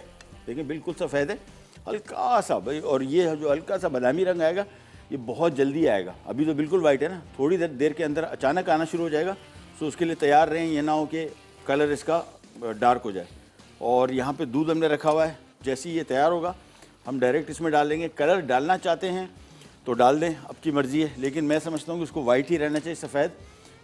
देखिए बिल्कुल सफ़ेद है, हल्का सा भाई, और ये जो हल्का सा बादामी रंग आएगा ये बहुत जल्दी आएगा। अभी तो बिल्कुल वाइट है ना, थोड़ी देर के अंदर अचानक आना शुरू हो जाएगा। सो उसके लिए तैयार रहें, ये ना हो कि कलर इसका डार्क हो जाए। और यहाँ पे दूध हमने रखा हुआ है, जैसे ही ये तैयार होगा हम डायरेक्ट इसमें डाल देंगे। कलर डालना चाहते हैं तो डाल दें, आपकी मर्ज़ी है, लेकिन मैं समझता हूँ कि उसको वाइट ही रहना चाहिए, सफ़ेद,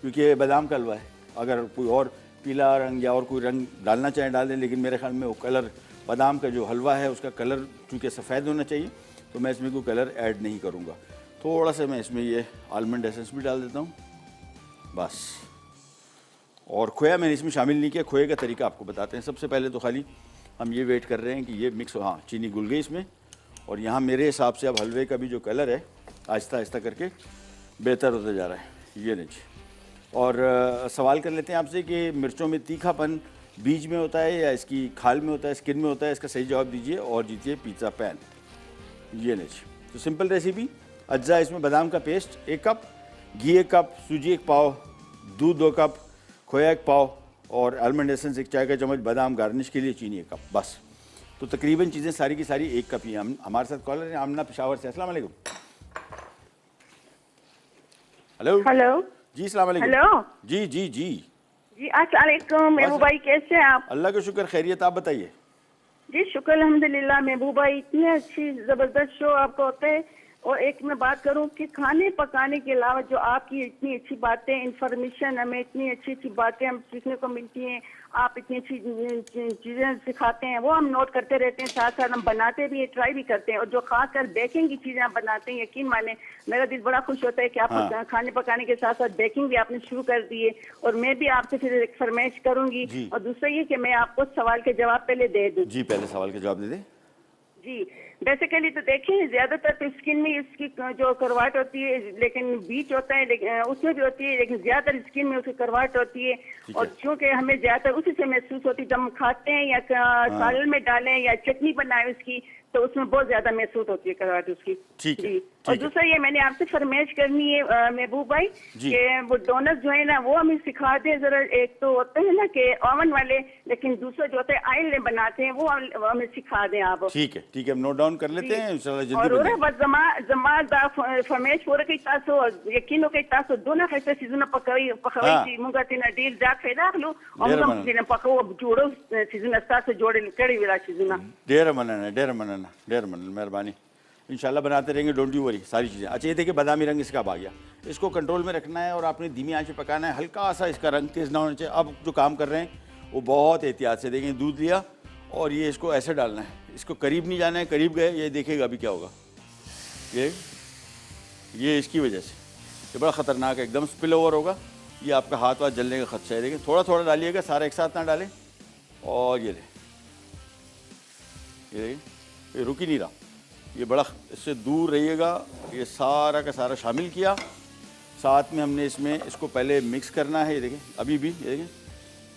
क्योंकि बादाम का हलवा है। अगर कोई और पीला रंग या और कोई रंग डालना चाहें डाल दें, लेकिन मेरे ख्याल में वो कलर, बादाम का जो हलवा है उसका कलर चूँकि सफ़ेद होना चाहिए, तो मैं इसमें कोई कलर ऐड नहीं करूँगा। थोड़ा सा मैं इसमें ये आलमंड एसेंस भी डाल देता हूँ, बस। और खोया मैंने इसमें शामिल नहीं किया। खोए का तरीका आपको बताते हैं। सबसे पहले तो खाली हम ये वेट कर रहे हैं कि ये मिक्स हो, हाँ चीनी घुल गई इसमें, और यहाँ मेरे हिसाब से अब हलवे का भी जो कलर है आहिस्ता आहिस्ता करके बेहतर होता जा रहा है। ये लीजिए, और सवाल कर लेते हैं आपसे कि मिर्चों में तीखापन बीज में होता है या इसकी खाल में होता है, स्किन में होता है? इसका सही जवाब दीजिए और जीतिए पिज़्ज़ा पैन। ये लीजिए, तो सिंपल रेसिपी। अज्जा इसमें बादाम का पेस्ट 1 कप, घी 1 कप, सूजी 1 पाव, दूध 2 कप, खोया 1 पाव, और आलमंड एसेंस 1 चाय का चम्मच, बादाम गार्निश के लिए चीनी 1 कप, बस। तो तकरीबन चीज़ें सारी की सारी 1 कप ही हैं। हमारे साथ कॉलर है आमना पेशावर से। अस्सलाम वालेकुम। हेलो हेलो जी, अस्सलाम वालेकुम। हेलो जी जी जी जी, अस्सलाम वालेकुम महबूब भाई, कैसे हैं आप? अल्लाह का शुक्र, खैरियत, आप बताइए। जी शुक्र अल्हम्दुलिल्लाह। महबूब भाई, इतनी अच्छी जबरदस्त शो आपका होता है। और एक मैं बात करूं कि खाने पकाने के अलावा जो आपकी इतनी अच्छी बातें, इंफॉर्मेशन, हमें इतनी अच्छी अच्छी बातें हम सीखने को मिलती हैं, आप इतनी अच्छी चीजें सिखाते हैं, वो हम नोट करते रहते हैं, साथ साथ हम बनाते भी हैं, ट्राई भी करते हैं। और जो खासकर बेकिंग की चीजें आप बनाते हैं, यकीन माने मेरा दिल बड़ा खुश होता है कि आप खाने पकाने के साथ साथ बेकिंग भी आपने शुरू कर दी है। और मैं भी आपसे फिर एक फरमाइश करूंगी। और दूसरा ये कि मैं आपको सवाल के जवाब पहले दे दूं। जी, पहले सवाल के जवाब दे दें। जी, बेसिकली तो देखिए, ज्यादातर तो स्किन में इसकी जो करवाट होती है, लेकिन बीच होता है, लेकिन उसमें भी होती है, लेकिन ज्यादातर स्किन में उसकी करवाट होती है। और चूंकि हमें ज्यादातर उसी से महसूस होती है, जब हम खाते हैं या सालन में डालें या चटनी बनाए उसकी, तो उसमें बहुत ज्यादा महसूस होती है करवाट उसकी। ठीक है। और दूसरा ये मैंने आपसे फरमाइश करनी है महबूब भाई, कि वो डोनट्स जो है ना वो हमें सिखा दे जरा। एक तो होते हैं ना कि ओवन वाले, लेकिन दूसरा जो होता है आयल में बनाते हैं, वो हमें सिखा दें आप। ठीक है, ठीक है, हम नोट डाउन कर लेते हैं इंशाल्लाह जल्दी। और बस जमा दा फरमाइश पूरा के तासो यकीनो के तासो दोनों खैसे सीजन पकाई थी मुंगा तीन डील जा फेदा लो और हम दिन पकाओ जोड़ो सीजन अस्ता से जोड़े कड़ी वाला सीजन। डेर मनना मेहरबानी। इंशाल्लाह बनाते रहेंगे, डोंट यू वरी, सारी चीज़ें। अच्छा, ये देखिए बादामी रंग इसका आ गया, इसको कंट्रोल में रखना है और आपने धीमी आंच पे पकाना है, हल्का सा इसका रंग तेज़ ना होना चाहिए। अब जो काम कर रहे हैं वो बहुत एहतियात से देखें। दूध लिया और ये इसको ऐसे डालना है, इसको करीब नहीं जाना है, करीब गए ये देखेगा अभी क्या होगा। ये इसकी वजह से ये बड़ा ख़तरनाक है, एकदम स्पिल ओवर होगा, ये आपका हाथ वाथ जलने का खदशा है। देखिए थोड़ा थोड़ा डालिएगा, सारा एक साथ ना डालें। और ये देखिए ये रुक ही नहीं रहा, ये बड़ा, इससे दूर रहिएगा। ये सारा का सारा शामिल किया, साथ में हमने इसमें इसको पहले मिक्स करना है। ये देखें अभी भी, ये देखें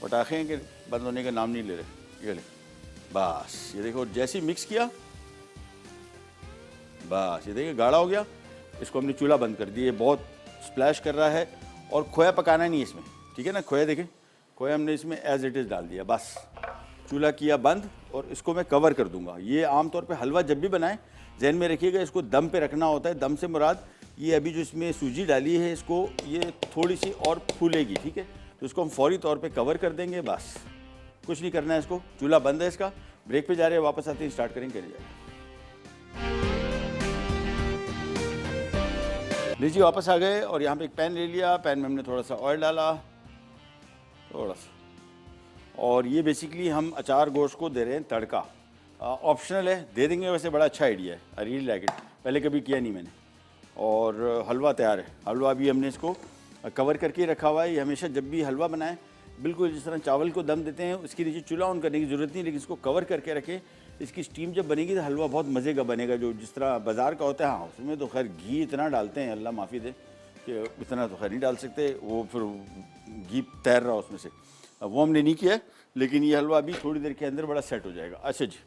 पटाखे के बंद होने का नाम नहीं ले रहे। ये ले बस, ये देखो जैसे ही मिक्स किया बस, ये देखिए गाढ़ा हो गया। इसको हमने चूल्हा बंद कर दिया, बहुत स्प्लैश कर रहा है। और खोया पकाना नहीं है इसमें, ठीक है ना। खोया देखें, खोया हमने इसमें एज इट इज़ डाल दिया, बस चूल्हा किया बंद। और इसको मैं कवर कर दूंगा। ये आमतौर पे हलवा जब भी बनाएं जहन में रखिएगा, इसको दम पे रखना होता है। दम से मुराद ये अभी जो इसमें सूजी डाली है, इसको ये थोड़ी सी और फूलेगी, ठीक है। तो इसको हम फौरी तौर पे कवर कर देंगे, बस कुछ नहीं करना है इसको। चूल्हा बंद है इसका, ब्रेक पे जा रहे हैं, वापस आते हैं स्टार्ट करेंगे, कर जाएगा। लीजिए वापस आ गए और यहाँ पे एक पैन ले लिया। पैन में हमने थोड़ा सा ऑयल डाला, थोड़ा सा, और ये बेसिकली हम अचार गोश्त को दे रहे हैं तड़का। ऑप्शनल है, दे देंगे, वैसे बड़ा अच्छा आइडिया है, आई रियली लाइक इट। पहले कभी किया नहीं मैंने। और हलवा तैयार है। हलवा भी हमने इसको कवर करके रखा हुआ है। ये हमेशा जब भी हलवा बनाएं, बिल्कुल जिस तरह चावल को दम देते हैं, उसके नीचे चूल्हा ऑन करने की ज़रूरत नहीं, लेकिन इसको कवर करके रखें। इसकी स्टीम जब बनेगी तो हलवा बहुत मज़े का बनेगा, जो जिस तरह बाज़ार का होता है। हाँ, उसमें तो खैर घी इतना डालते हैं, अल्लाह माफ़ी दे, कि इतना तो खैर नहीं डाल सकते, वो फिर घी तैर रहा उसमें से। वो हमने नहीं किया, लेकिन ये हलवा अभी थोड़ी देर के अंदर बड़ा सेट हो जाएगा। अच्छा जी,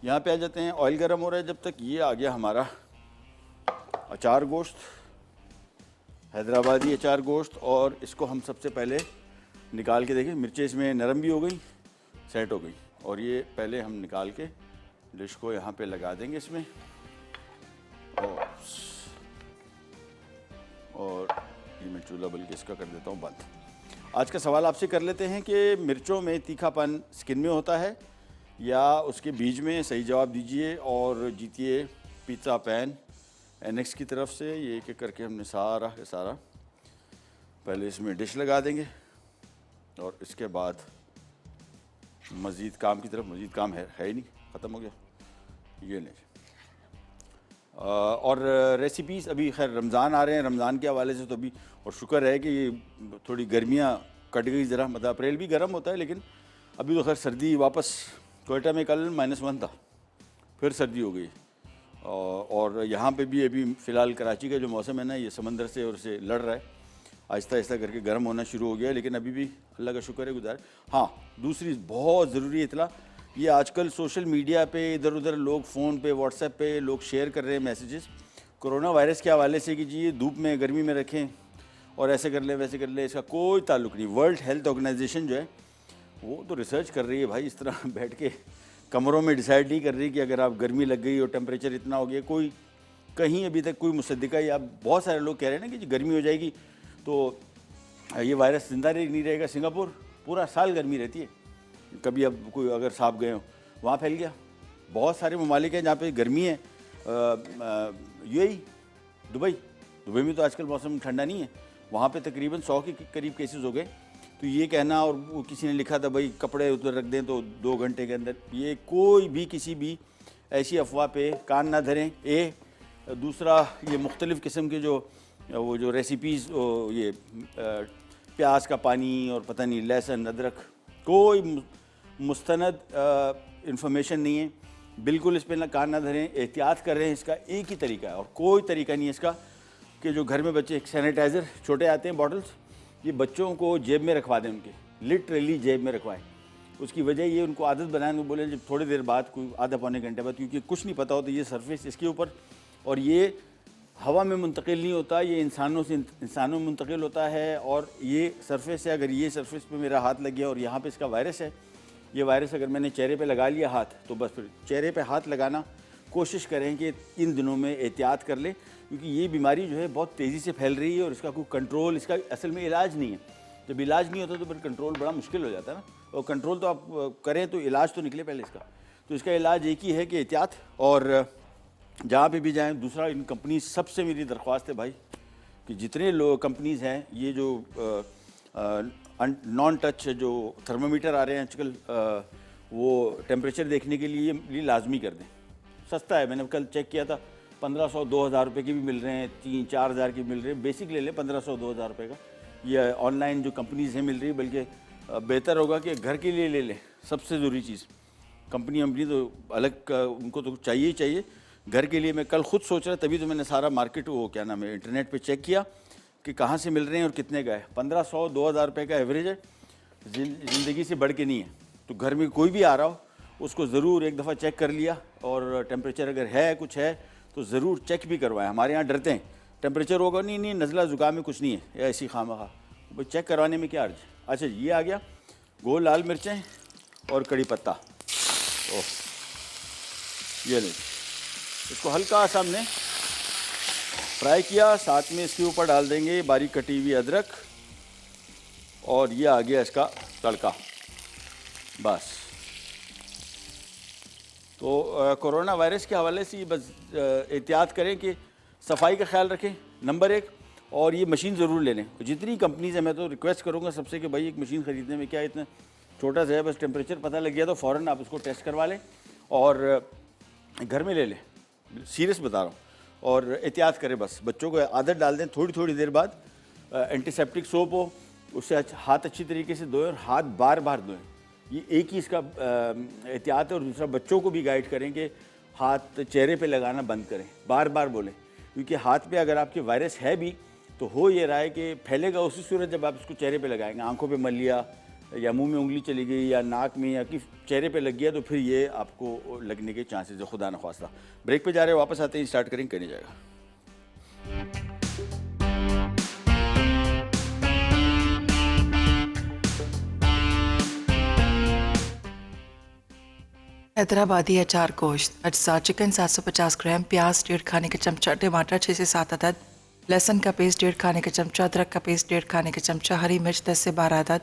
यहाँ पे आ जाते हैं। ऑयल गर्म हो रहा है जब तक। ये आ गया हमारा अचार गोश्त, हैदराबादी अचार गोश्त। और इसको हम सबसे पहले निकाल के देखें, मिर्चें इसमें नरम भी हो गई, सेट हो गई। और ये पहले हम निकाल के डिश को यहाँ पे लगा देंगे इसमें। और ये मैं चूल्हा बल्कि इसका कर देता हूँ बंद। आज का सवाल आपसे कर लेते हैं कि मिर्चों में तीखापन स्किन में होता है या उसके बीज में? सही जवाब दीजिए और जीतिए पिज़्ज़ा पैन एनेक्स की तरफ से। ये एक एक करके हमने सारा का सारा पहले इसमें डिश लगा देंगे और इसके बाद मज़ीद काम की तरफ। मज़ीद काम है ही नहीं, ख़त्म हो गया। ये नहीं। और रेसिपीज़ अभी खैर रमज़ान आ रहे हैं, रमज़ान के हवाले से तो अभी, और शुक्र है कि ये थोड़ी गर्मियाँ कट गई ज़रा। मतलब अप्रैल भी गर्म होता है, लेकिन अभी तो खैर सर्दी वापस। कोयटा में कल -1 था, फिर सर्दी हो गई। और यहाँ पे भी अभी फ़िलहाल कराची का जो मौसम है ना, ये समंदर से और से लड़ रहा है, आहिस्ता आहिस्ता करके गर्म होना शुरू हो गया है। लेकिन अभी भी अल्लाह का शुक्र है, गुजार। हाँ, दूसरी बहुत ज़रूरी इतला, ये आजकल सोशल मीडिया पे इधर उधर लोग फ़ोन पे, व्हाट्सएप पे लोग शेयर कर रहे हैं मैसेजेस कोरोना वायरस के हवाले से कि जी ये धूप में गर्मी में रखें और ऐसे कर लें वैसे कर लें। इसका कोई ताल्लुक़ नहीं। वर्ल्ड हेल्थ ऑर्गेनाइजेशन जो है वो तो रिसर्च कर रही है भाई, इस तरह बैठ के कमरों में डिसाइड नहीं कर रही कि अगर आप गर्मी लग गई और टेम्परेचर इतना हो गया। कोई कहीं अभी तक कोई मुसद्दिका, या बहुत सारे लोग कह रहे हैं ना कि जी गर्मी हो जाएगी तो ये वायरस जिंदा नहीं रहेगा। सिंगापुर पूरा साल गर्मी रहती है, कभी अब कोई अगर साहब गए हो वहाँ फैल गया। बहुत सारे ममालिक हैं जहाँ पे गर्मी है। यूएई, दुबई में तो आजकल मौसम ठंडा नहीं है, वहाँ पे तकरीबन 100 के करीब केसेस हो गए। तो ये कहना, और वो किसी ने लिखा था भाई कपड़े उधर रख दें तो 2 घंटे के अंदर, ये कोई भी किसी भी ऐसी अफवाह पे कान ना धरें। दूसरा, ये मुख्तलिफ़ किस्म के जो रेसिपीज़, ये प्याज का पानी और पता नहीं लहसुन अदरक, कोई मुस्तनद इंफॉर्मेशन नहीं है। बिल्कुल इस पर ना कान ना धरें, एहतियात कर रहे हैं। इसका एक ही तरीका है और कोई तरीका नहीं है इसका कि जो घर में बच्चे एक सैनिटाइज़र छोटे आते हैं बॉटल्स, ये बच्चों को जेब में रखवा दें, उनके लिटरली जेब में रखवाएं। उसकी वजह ये उनको आदत बनाएं, उनको बोले जब थोड़ी देर बाद, कोई आधा पौने घंटे बाद, क्योंकि कुछ नहीं पता होता ये सरफेस इसके ऊपर, और ये हवा में मुंतकिल नहीं होता, ये इंसानों में मुंतकिल होता है। और ये सरफेस है, अगर ये सरफेस पे मेरा हाथ लग गया और यहाँ पे इसका वायरस है, ये वायरस अगर मैंने चेहरे पे लगा लिया हाथ, तो बस फिर चेहरे पे हाथ लगाना कोशिश करें कि इन दिनों में एहतियात कर लें, क्योंकि ये बीमारी जो है बहुत तेज़ी से फैल रही है और इसका कोई कंट्रोल, इसका असल में इलाज नहीं है। जब इलाज नहीं होता तो फिर कंट्रोल बड़ा मुश्किल हो जाता है ना। और कंट्रोल तो आप करें तो इलाज तो निकले पहले इसका। तो इसका इलाज एक ही है कि एहतियात, और जहाँ पे भी जाएं। दूसरा, इन कंपनी सबसे मेरी दरख्वास्त है भाई कि जितने लोग कंपनीज़ हैं, ये जो नॉन टच जो थर्मामीटर आ रहे हैं आजकल, वो टेम्परेचर देखने के लिए लाजमी कर दें। सस्ता है, मैंने कल चेक किया था, 1500-2000 रुपये की भी मिल रहे हैं, 3-4 हज़ार की मिल रहे हैं। बेसिक ले लें 1500-2000 रुपये का। ये ऑनलाइन जो कंपनीज़ हैं मिल रही है, बल्कि बेहतर होगा कि घर के लिए ले लें। सबसे ज़रूरी चीज़, कंपनी तो अलग उनको तो चाहिए ही चाहिए। घर के लिए मैं कल खुद सोच रहा, तभी तो मैंने सारा मार्केट वो क्या नाम है इंटरनेट पे चेक किया कि कहाँ से मिल रहे हैं और कितने का है। 1500-2000 रुपये का एवरेज है, ज़िंदगी से बढ़ के नहीं है। तो घर में कोई भी आ रहा हो उसको ज़रूर एक दफ़ा चेक कर लिया, और टेम्परेचर अगर है कुछ है तो ज़रूर चेक भी करवाएं। हमारे यहाँ डरते हैं टेम्परेचर होगा, नहीं नज़ला ज़ुकाम में कुछ नहीं है, या ऐसी खामखा, भाई चेक करवाने में क्या अर्ज। अच्छा, ये आ गया गोल लाल मिर्चें और कड़ी पत्ता। ओह, ये ले, इसको हल्का सा हमने फ्राई किया। साथ में इसके ऊपर डाल देंगे बारीक कटी हुई अदरक, और ये आ गया इसका तड़का। बस, तो कोरोना वायरस के हवाले से बस एहतियात करें कि सफाई का ख्याल रखें, नंबर 1। और ये मशीन ज़रूर ले लें। जितनी कंपनीज़ हैं, मैं तो रिक्वेस्ट करूँगा सबसे कि भाई एक मशीन ख़रीदने में क्या इतना छोटा सा है, बस टेम्परेचर पता लग गया तो फ़ौरन आप उसको टेस्ट करवा लें और घर में ले लें। सीरियस बता रहा हूँ। और एहतियात करें, बस बच्चों को आदत डाल दें, थोड़ी थोड़ी देर बाद एंटीसेप्टिक सोप हो, उससे हाथ अच्छी तरीके से धोएं और हाथ बार बार धोएं। ये एक ही इसका एहतियात है। और दूसरा, बच्चों को भी गाइड करें कि हाथ चेहरे पे लगाना बंद करें, बार बार बोलें, क्योंकि हाथ पे अगर आपके वायरस है भी तो हो ये रहा है कि फैलेगा उसी सूरत जब आप इसको चेहरे पे लगाएंगे। आंखों पे मल लिया या मुंह में उंगली चली गई या नाक में या कि चेहरे पे लग गया तो फिर ये आपको लगने के चांसेस है, खुदा न ख्वास्ता। ब्रेक पे जा रहे हैं, वापस आते हैं, स्टार्ट करेंगे, करने जाएगा। हैदराबादी अचार गोश्त, अज्जा चिकन 750 ग्राम, प्याज 1.5 खाने का चमचा, टमाटर 6 से 7 अदद, लहसुन का पेस्ट 1.5 खाने का चमचा, अदरक का पेस्ट 1.5 खाने का चमचा, हरी मिर्च 10 से 12 अदद,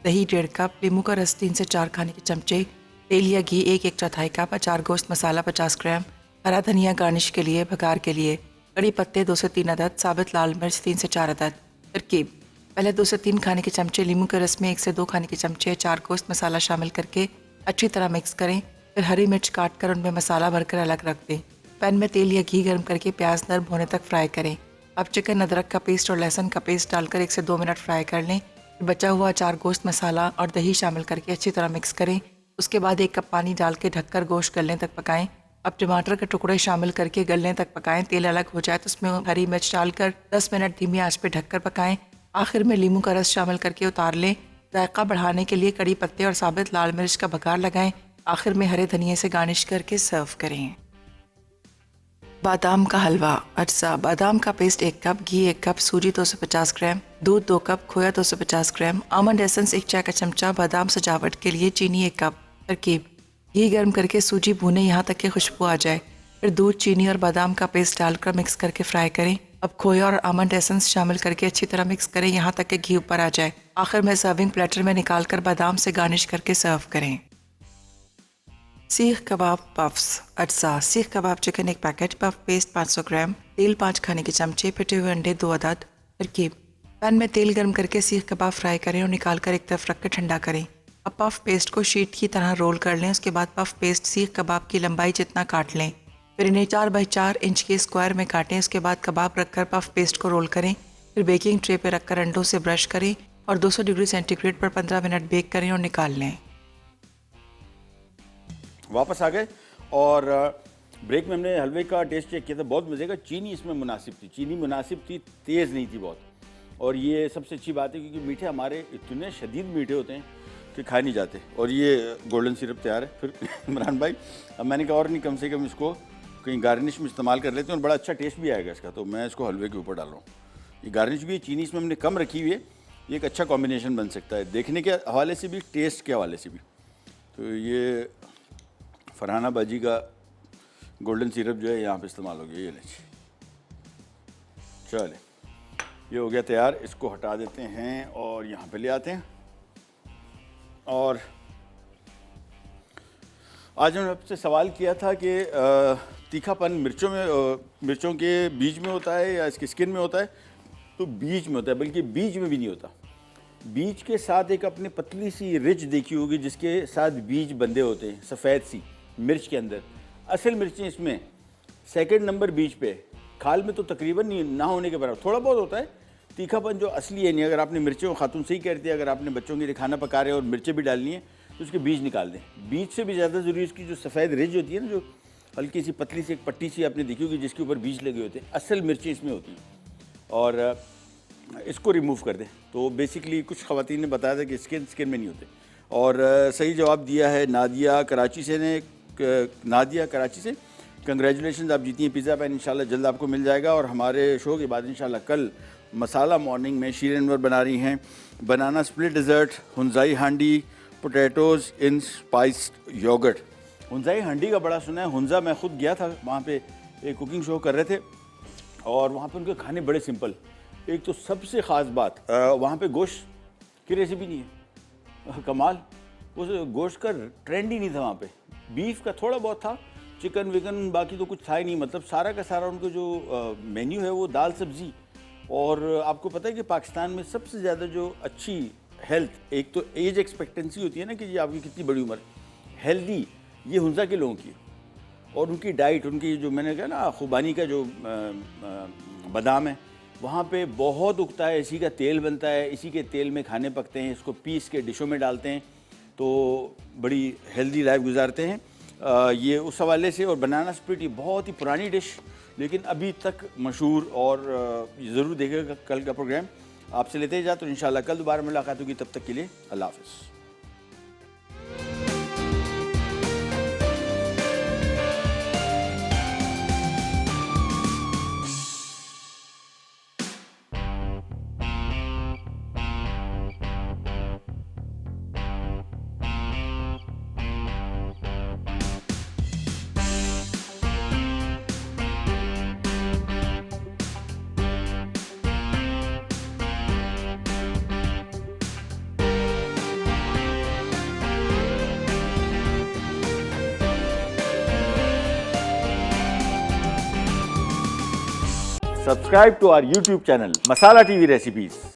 दही 1.5 कप, नींबू का रस 3 से 4 खाने के चमचे, तेल या घी 1/4 कप, अचार गोश्त मसाला 50 ग्राम, हरा धनिया गार्निश के लिए, भगार के लिए, कड़ी पत्ते 2 से 3 अदद, साबित लाल मिर्च 3 से 4 अदद। तरकीब: पहले 2 से 3 खाने के चमचे नींबू के रस में 1 से 2 खाने के चमचे अचार गोश्त मसाला शामिल करके अच्छी तरह मिक्स करें। फिर हरी मिर्च काट कर उनमें मसाला भरकर अलग रख दें। पैन में तेल या घी गर्म करके प्याज नरम होने तक फ्राई करें। अब चिकन, अदरक का पेस्ट और लहसुन का पेस्ट डालकर 1 से 2 मिनट फ्राई कर लें। फिर बचा हुआ अचार गोश्त मसाला और दही शामिल करके अच्छी तरह मिक्स करें। उसके बाद 1 कप पानी डाल के ढककर गोश्त गलने तक पकाएं। अब टमाटर के टुकड़े शामिल करके गलने तक पकाएं। तेल अलग हो जाए तो उसमें हरी मिर्च डालकर 10 मिनट धीमी आंच पर ढककर पकाएं। आखिर में नींबू का रस शामिल करके उतार लें। जायका बढ़ाने के लिए कड़ी पत्ते और साबित लाल मिर्च का भगार लगाएं। आखिर में हरे धनिया से गार्निश करके सर्व करें। बादाम का हलवा, अज्जा बादाम का पेस्ट 1 कप, घी 1 कप, सूजी 250 ग्राम, दूध 2 कप, खोया 250 ग्राम, आमंड एसेंस 1 चाय का चमचा, बादाम सजावट के लिए, चीनी 1 कप। तरकीब: घी गर्म करके सूजी भूनें यहाँ तक कि खुशबू आ जाए। फिर दूध, चीनी और बादाम का पेस्ट डालकर मिक्स करके फ्राई करें। अब खोया और आमंड एसेंस शामिल करके अच्छी तरह मिक्स करें यहाँ तक कि घी ऊपर आ जाए। आखिर में सर्विंग प्लेटर में निकालकर बादाम से गार्निश करके सर्व करें। सीख कबाब पफ्स, अज्जा सीख कबाब चिकन 1 पैकेट, पफ पेस्ट 500 ग्राम, तेल 5 खाने के चमचे, पिटे हुए अंडे 2 अदद। तरकीब: पैन में तेल गर्म करके सीख कबाब फ्राई करें और निकालकर एक तरफ रख कर ठंडा करें। अब पफ पेस्ट को शीट की तरह रोल कर लें। उसके बाद पफ पेस्ट सीख कबाब की लंबाई जितना काट लें। फिर इन्हें 4x4 इंच के स्क्वायर में काटें। उसके बाद कबाब रखकर पफ पेस्ट को रोल करें। फिर बेकिंग ट्रे पर रखकर अंडों से ब्रश करें और 200 डिग्री सेंटीग्रेड पर 15 मिनट बेक करें और निकाल लें। वापस आ गए और ब्रेक में हमने हलवे का टेस्ट चेक किया था, बहुत मज़े का। चीनी इसमें मुनासिब थी, चीनी मुनासिब थी, तेज़ नहीं थी बहुत। और ये सबसे अच्छी बात है क्योंकि मीठे हमारे इतने शदीद मीठे होते हैं कि खाए नहीं जाते। और ये गोल्डन सिरप तैयार है। फिर इमरान भाई, अब मैंने कहा और नहीं, कम से कम इसको कहीं गार्निश में इस्तेमाल कर लेते हैं और बड़ा अच्छा टेस्ट भी आएगा इसका। तो मैं इसको हलवे के ऊपर डाल रहा हूँ। ये गार्निश भी है, चीनी इसमें हमने कम रखी हुई है, ये एक अच्छा कॉम्बिनेशन बन सकता है देखने के हवाले से भी, टेस्ट के हवाले से भी। तो ये फरहाना बाजी का गोल्डन सिरप जो है यहाँ पे इस्तेमाल हो गया। ये लीजिए, चले ये हो गया तैयार। इसको हटा देते हैं और यहाँ पे ले आते हैं। और आज मैंने आपसे सवाल किया था कि तीखापन मिर्चों के बीज में होता है या इसकी स्किन में होता है? तो बीज में होता है, बल्कि बीज में भी नहीं होता। बीज के साथ एक अपने पतली सी रिज देखी होगी जिसके साथ बीज बंधे होते हैं, सफ़ेद सी मिर्च के अंदर। असल मिर्चें इसमें सेकंड नंबर बीज पे, खाल में तो तकरीबन नहीं ना होने के बराबर, थोड़ा बहुत होता है तीखापन जो असली है नहीं। अगर आपने मिर्चें, खातून सही कहती है, अगर आपने बच्चों के लिए खाना पका रहे हैं और मिर्चें भी डालनी है तो उसके बीज निकाल दें। बीज से भी ज़्यादा ज़रूरी उसकी जो सफ़ेद रिज होती है ना, जो हल्की सी पतली सी एक पट्टी सी आपने देखी होगी जिसके ऊपर बीज लगे होते हैं, असल मिर्चें इसमें होती हैं। और इसको रिमूव कर दें। तो बेसिकली कुछ ख़वातीन ने बताया था कि स्किन में नहीं होते। और सही जवाब दिया है नादिया कराची से ने। नादिया कराची से, कंग्रेचुलेशन, आप जीती हैं पिज़्ज़ा पैन। इंशाल्लाह जल्द आपको मिल जाएगा। और हमारे शो के बाद इंशाल्लाह कल मसाला मॉर्निंग में शीर अनवर बना रही हैं बनाना स्प्लिट डिज़र्ट, हुंजाई हांडी, पोटैटोज़ इन स्पाइस्ड योगर्ट। हुंजाई हांडी का बड़ा सुना है। हुंजा मैं खुद गया था, वहाँ पे एक कुकिंग शो कर रहे थे और वहाँ पे उनके खाने बड़े सिंपल। एक तो सबसे ख़ास बात, वहाँ पे गोश्त की रेसिपी नहीं है। कमाल, उस गोश्त का ट्रेंड ही नहीं था वहाँ पे। बीफ का थोड़ा बहुत था, चिकन विकन बाकी तो कुछ था ही नहीं। मतलब सारा का सारा उनको जो मेन्यू है वो दाल सब्ज़ी। और आपको पता है कि पाकिस्तान में सबसे ज़्यादा जो अच्छी हेल्थ, एक तो एज एक्सपेक्टेंसी होती है ना कि जी आपकी कितनी बड़ी उम्र, हेल्दी ये हुंजा के लोगों की। और उनकी डाइट, उनकी जो मैंने कहा ना खुबानी का जो बादाम है वहाँ पे बहुत उगता है, इसी का तेल बनता है, इसी के तेल में खाने पकते हैं, इसको पीस के डिशों में डालते हैं, तो बड़ी हेल्दी लाइफ गुजारते हैं। ये उस हवाले से। और बनाना स्प्लिट ये बहुत ही पुरानी डिश लेकिन अभी तक मशहूर। और ज़रूर देखिएगा कल का प्रोग्राम। आपसे लेते ही जा तो इंशाल्लाह कल दोबारा मुलाकात होगी। तब तक के लिए अल्लाह हाफ़िज़। Subscribe to our YouTube channel, Masala TV Recipes.